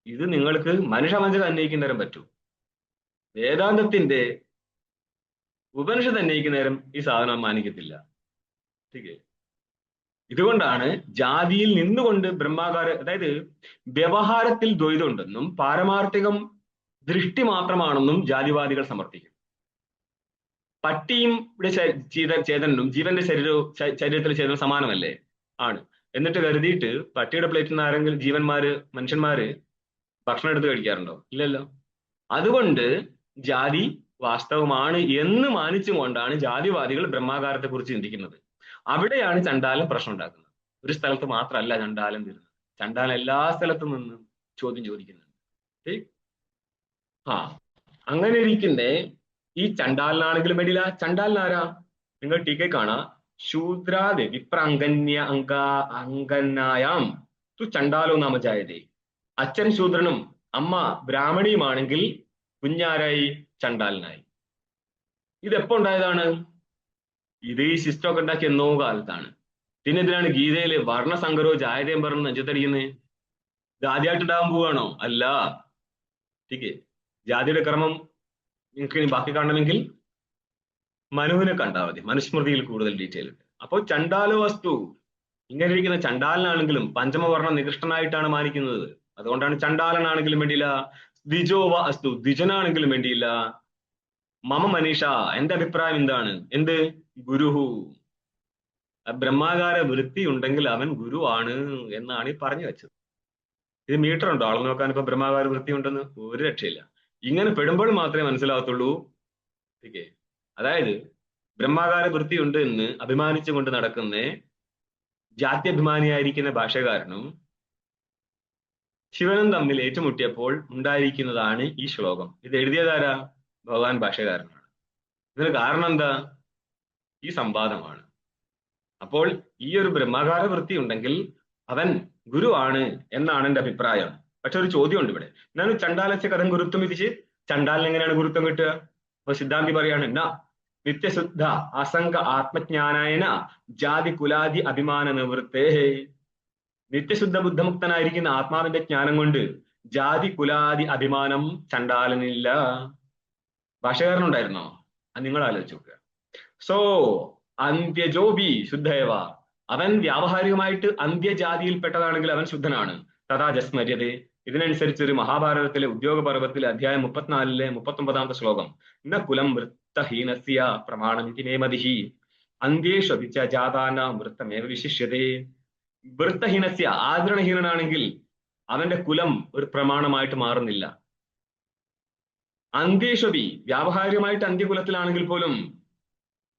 ഇത് നിങ്ങൾക്ക് മനുഷ്യവഞ്ചക അന്വയിക്കുന്ന നേരം പറ്റൂ. വേദാന്തത്തിന്റെ ഉപനിഷത്ത് അന്വയിക്കുന്ന നേരം ഈ സാധനം മാനിക്കത്തില്ല. ഇതുകൊണ്ടാണ് ജാതിയിൽ നിന്നുകൊണ്ട് ബ്രഹ്മാകാര, അതായത് വ്യവഹാരത്തിൽ ദ്വൈതം ഉണ്ടെന്നും പാരമാർത്ഥികം ദൃഷ്ടി മാത്രമാണെന്നും ജാതിവാദികൾ സമർത്ഥിക്കും. പട്ടിയും ചേതനും ജീവന്റെ ശരീരത്തിലെ ചേതനും സമാനമല്ലേ? ആണ്. എന്നിട്ട് കരുതിയിട്ട് പട്ടിയുടെ പ്ലേറ്റിൽ നിന്ന് ആരെങ്കിലും മനുഷ്യന്മാര് ഭക്ഷണം എടുത്ത് കഴിക്കാറുണ്ടോ? ഇല്ലല്ലോ. അതുകൊണ്ട് ജാതി വാസ്തവമാണ് എന്ന് മാനിച്ചുകൊണ്ടാണ് ജാതിവാദികൾ ബ്രഹ്മാകാരത്തെ കുറിച്ച് ചിന്തിക്കുന്നത്. അവിടെയാണ് ചണ്ടാലൻ പ്രശ്നം ഉണ്ടാക്കുന്നത്. ഒരു സ്ഥലത്ത് മാത്രമല്ല ചണ്ടാലൻ വരുന്നത്, ചണ്ടാലൻ എല്ലാ സ്ഥലത്തും നിന്ന് ചോദ്യം ചോദിക്കുന്നുണ്ട്. അങ്ങനെ ഇരിക്കുന്നേ ഈ ചണ്ടാലനാണെങ്കിലും വേണ്ടിയില്ല. ചണ്ടാലനാരാ? നിങ്ങൾ ടീക്കെ കാണാം, ശൂദ്രാദി വിപ്രാംഗന്യ അംഗനായാം തു ചണ്ടാലോ നാമജായതേ. അച്ഛൻ ശൂദ്രനും അമ്മ ബ്രാഹ്മണിയുമാണെങ്കിൽ കുഞ്ഞാരായി? ചണ്ടാലനായി. ഇതെപ്പോ ഉണ്ടായതാണ്? ഇത് ഈ സിസ്റ്റമൊക്കെ ഉണ്ടാക്കി എന്നോ കാലത്താണ്. പിന്നെ എന്തിനാണ് ഗീതയില് വർണ്ണസങ്കരോ ജായതയും പറഞ്ഞ് നെഞ്ചത്തടിക്കുന്നത്? ഇത് ആദ്യമായിട്ട് ഉണ്ടാകാൻ പോവുകയാണോ? അല്ല. ടീക്കെ, ജാതിയുടെ ക്രമം നിങ്ങൾക്ക് ഇനി ബാക്കി കാണണമെങ്കിൽ മനുവിനെ കണ്ടാൽ മതി. മനുസ്മൃതിയിൽ കൂടുതൽ ഡീറ്റെയിൽ ഉണ്ട്. അപ്പോൾ ചണ്ടാലോ വസ്തു, ഇങ്ങനെ ഇരിക്കുന്ന ചണ്ടാലനാണെങ്കിലും പഞ്ചമവർണ്ണ നികൃഷ്ടനായിട്ടാണ് മാനിക്കുന്നത്. അതുകൊണ്ടാണ് ചണ്ടാലനാണെങ്കിലും വേണ്ടിയില്ല. ദ്വിജോവ അസ്തു, ദ്വിജനാണെങ്കിലും വേണ്ടിയില്ല. മമ മനീഷ, എന്റെ അഭിപ്രായം എന്താണ്? എന്ത്? ഗുരുഹു, ബ്രഹ്മാകാര വൃത്തി ഉണ്ടെങ്കിൽ അവൻ ഗുരു ആണ് എന്നാണ് ഈ പറഞ്ഞു വെച്ചത്. ഇത് മീറ്റർ ഉണ്ടോ ആളെ നോക്കാൻ? ഇപ്പൊ ബ്രഹ്മാകാര വൃത്തി ഉണ്ടെന്ന് ഒരു രക്ഷയില്ല. ഇങ്ങനെ പെടുമ്പോൾ മാത്രമേ മനസ്സിലാകത്തുള്ളൂ. ഓക്കെ, അതായത് ബ്രഹ്മാകാര വൃത്തി ഉണ്ട് എന്ന് അഭിമാനിച്ചുകൊണ്ട് നടക്കുന്ന ജാത്യഭിമാനിയായിരിക്കുന്ന ഭാഷകാരനും ശിവനും തമ്മിൽ ഏറ്റുമുട്ടിയപ്പോൾ ഉണ്ടായിരിക്കുന്നതാണ് ഈ ശ്ലോകം. ഇത് എഴുതിയതാരാ? ഭഗവാൻ ഭാഷകാരനാണ്. ഇതിന് കാരണം എന്താ? ഈ സംവാദമാണ്. അപ്പോൾ ഈ ഒരു ബ്രഹ്മാകാര വൃത്തി ഉണ്ടെങ്കിൽ അവൻ ഗുരുവാണ് എന്നാണ് എന്റെ അഭിപ്രായം. പക്ഷെ ഒരു ചോദ്യമുണ്ട് ഇവിടെ. ഞാൻ ചണ്ടാലച്ച കഥം ഗുരുത്വം വിധിച്ച്, ചണ്ടാലിന് എങ്ങനെയാണ് ഗുരുത്വം കിട്ടുക? അപ്പൊ സിദ്ധാന്തി പറയാണ്, എന്നാ നിത്യശുദ്ധ അസംഗ ആത്മജ്ഞാനായന ജാതി കുലാദി അഭിമാന നിവൃത്തേ. നിത്യശുദ്ധ ബുദ്ധമുക്തനായിരിക്കുന്ന ആത്മാവിന്റെ ജ്ഞാനം കൊണ്ട് ജാതി കുലാദി അഭിമാനം ചണ്ടാലനില്ല. ഭാഷകാരനുണ്ടായിരുന്നോ? അത് നിങ്ങൾ ആലോചിച്ച് നോക്കുക. സോ അന്ത്യജോബി ശുദ്ധേവ, അവൻ വ്യാവഹാരികമായിട്ട് അന്ത്യജാതിയിൽപ്പെട്ടതാണെങ്കിൽ അവൻ ശുദ്ധനാണ്. തഥാ ജസ്മര്യതേ. ഇതിനനുസരിച്ച് ഒരു മഹാഭാരതത്തിലെ ഉദ്യോഗ പർവത്തിലെ അധ്യായം 34 39 ശ്ലോകം, ന കുലം വൃത്തഹീനസ്യ പ്രമാണം കിമേമതിഹി അന്ത്യേഷു ജാതാന വൃത്തമേവ വിശിഷ്യതേ. വൃത്തഹീനസ്യ, ആചരണഹീനനാണെങ്കിൽ അവന്റെ കുലം ഒരു പ്രമാണമായിട്ട് മാറുന്നില്ല. അന്ത്യേഷവി, വ്യാവഹാരികമായിട്ട് അന്ത്യകുലത്തിലാണെങ്കിൽ പോലും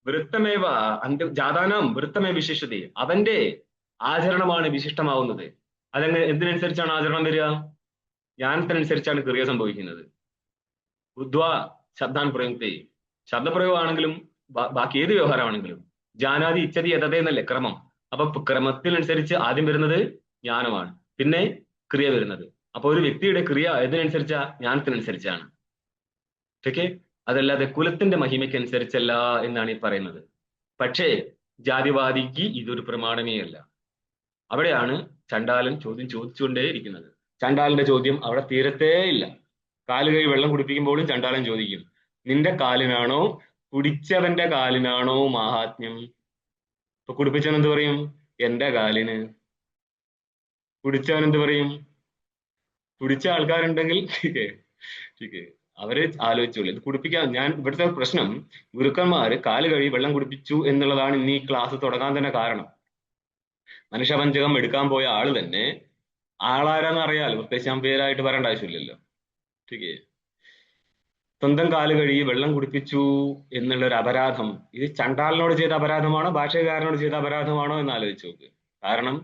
വൃത്തമേവ ജാതാനാം വൃത്തമേ വിശിഷ്യത, അവന്റെ ആചരണമാണ് വിശിഷ്ടമാവുന്നത്. അതെങ്ങനെ, എന്തിനനുസരിച്ചാണ് ആചരണം വരിക? ജ്ഞാനത്തിനനുസരിച്ചാണ് ക്രിയ സംഭവിക്കുന്നത്. ബുദ്ധ്വ ശബ്ദാൻ പ്രയുക്തേ, ശബ്ദപ്രയോഗമാണെങ്കിലും ബാക്കി ഏത് വ്യവഹാരമാണെങ്കിലും ജാനാതി ഇച്ഛതി യതതേ എന്നല്ലേ ക്രമം. അപ്പൊ ക്രമത്തിനനുസരിച്ച് ആദ്യം വരുന്നത് ജ്ഞാനമാണ്, പിന്നെ ക്രിയ വരുന്നത്. അപ്പൊ ഒരു വ്യക്തിയുടെ ക്രിയ ഏതിനനുസരിച്ചാ? ജ്ഞാനത്തിനനുസരിച്ചാണ്. ഓക്കെ, അതല്ലാതെ കുലത്തിന്റെ മഹിമയ്ക്കനുസരിച്ചല്ല എന്നാണ് ഈ പറയുന്നത്. പക്ഷേ ജാതിവാദിക്ക് ഇതൊരു പ്രമാണമേ അല്ല. അവിടെയാണ് ചണ്ടാലൻ ചോദ്യം ചോദിച്ചുകൊണ്ടേയിരിക്കുന്നത്. ചണ്ടാലന്റെ ചോദ്യം അവിടെ തീരത്തേ ഇല്ല. കാലുകൈ വെള്ളം കുടിപ്പിക്കുമ്പോഴും ചണ്ടാലൻ ചോദിക്കും, നിന്റെ കാലിനാണോ കുടിച്ചവന്റെ കാലിനാണോ മാഹാത്മ്യം? ഇപ്പൊ കുടിപ്പിച്ചവൻ എന്ത് പറയും? എന്റെ കാലിന്. കുടിച്ചവൻ എന്ത് പറയും? കുടിച്ച ആൾക്കാരുണ്ടെങ്കിൽ അവര് ആലോചിച്ചോളൂ. ഇത് കുടിപ്പിക്കാൻ, ഞാൻ ഇവിടുത്തെ പ്രശ്നം ഗുരുക്കന്മാര് കാല് കഴുകി വെള്ളം കുടിപ്പിച്ചു എന്നുള്ളതാണ് ഇന്ന് ഈ ക്ലാസ് തുടങ്ങാൻ തന്നെ കാരണം. മനുഷ്യപഞ്ചകം എടുക്കാൻ പോയ ആള് തന്നെ ആളാരാന്ന് അറിയാലോ, പ്രത്യേകിച്ച് ഞാൻ പേരായിട്ട് പറയേണ്ട ആവശ്യമില്ലല്ലോ. സ്വന്തം കാല് കഴുകി വെള്ളം കുടിപ്പിച്ചു എന്നുള്ള ഒരു അപരാധം ഇത് ചണ്ടാളിനോട് ചെയ്ത അപരാധമാണോ ഭാഷകാരനോട് ചെയ്ത അപരാധമാണോ എന്ന് ആലോചിച്ച് നോക്ക്. കാരണം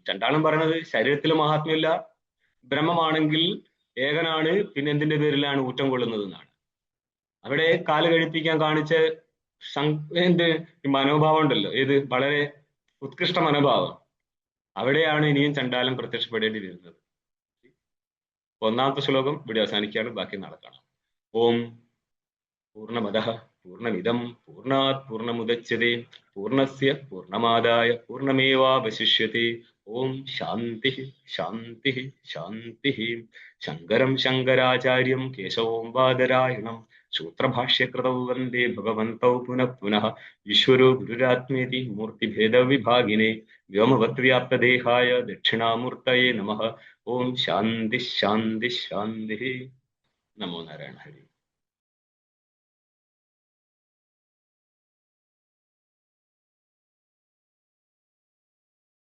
ചണ്ടാളൻ പറയുന്നത് ശരീരത്തിൽ മഹാത്മ്യമില്ല, ബ്രഹ്മമാണെങ്കിൽ ഏകനാണ്, പിന്നെ എന്തിന്റെ പേരിലാണ് ഊറ്റം കൊള്ളുന്നത് എന്നാണ്. അവിടെ കാല് കഴിപ്പിക്കാൻ കാണിച്ച എന്ത് മനോഭാവം ഉണ്ടല്ലോ, ഏത് വളരെ ഉത്കൃഷ്ട മനോഭാവം, അവിടെയാണ് ഇനിയും ചണ്ടാലൻ പ്രത്യക്ഷപ്പെടേണ്ടി വരുന്നത്. ഒന്നാമത്തെ ശ്ലോകം ഇവിടെ അവസാനിക്കുകയാണ്. ബാക്കി നാളെ കാണാം. ഓം പൂർണ്ണമദഃ പൂർണ്ണമിദം പൂർണ്ണാത് പൂർണ്ണമുദച്യതേ പൂർണ്ണസ്യ പൂർണ്ണമാദായ പൂർണ്ണമേവാവശിഷ്യത്തെ. ഓം ശാന്തി ശാന്തി ശാന്തി. ശങ്കരം ശങ്കരാചാര്യം കേശവം ബാദരായണം സൂത്രഭാഷ്യകൃതൗ വന്ദേ ഭഗവന്തൗ പുനഃ പുനഃ. ഈശ്വരോ ഗുരുരാത്മേതി മൂർത്തിഭേദവിഭാഗിനെ വ്യോമവദ്വ്യാപ്തദേഹായ ദക്ഷിണാമൂർത്തയേ നമഃ. ഓം ശാന്തി ശാന്തി ശാന്തി. നമോ നാരായണ. ഹരി.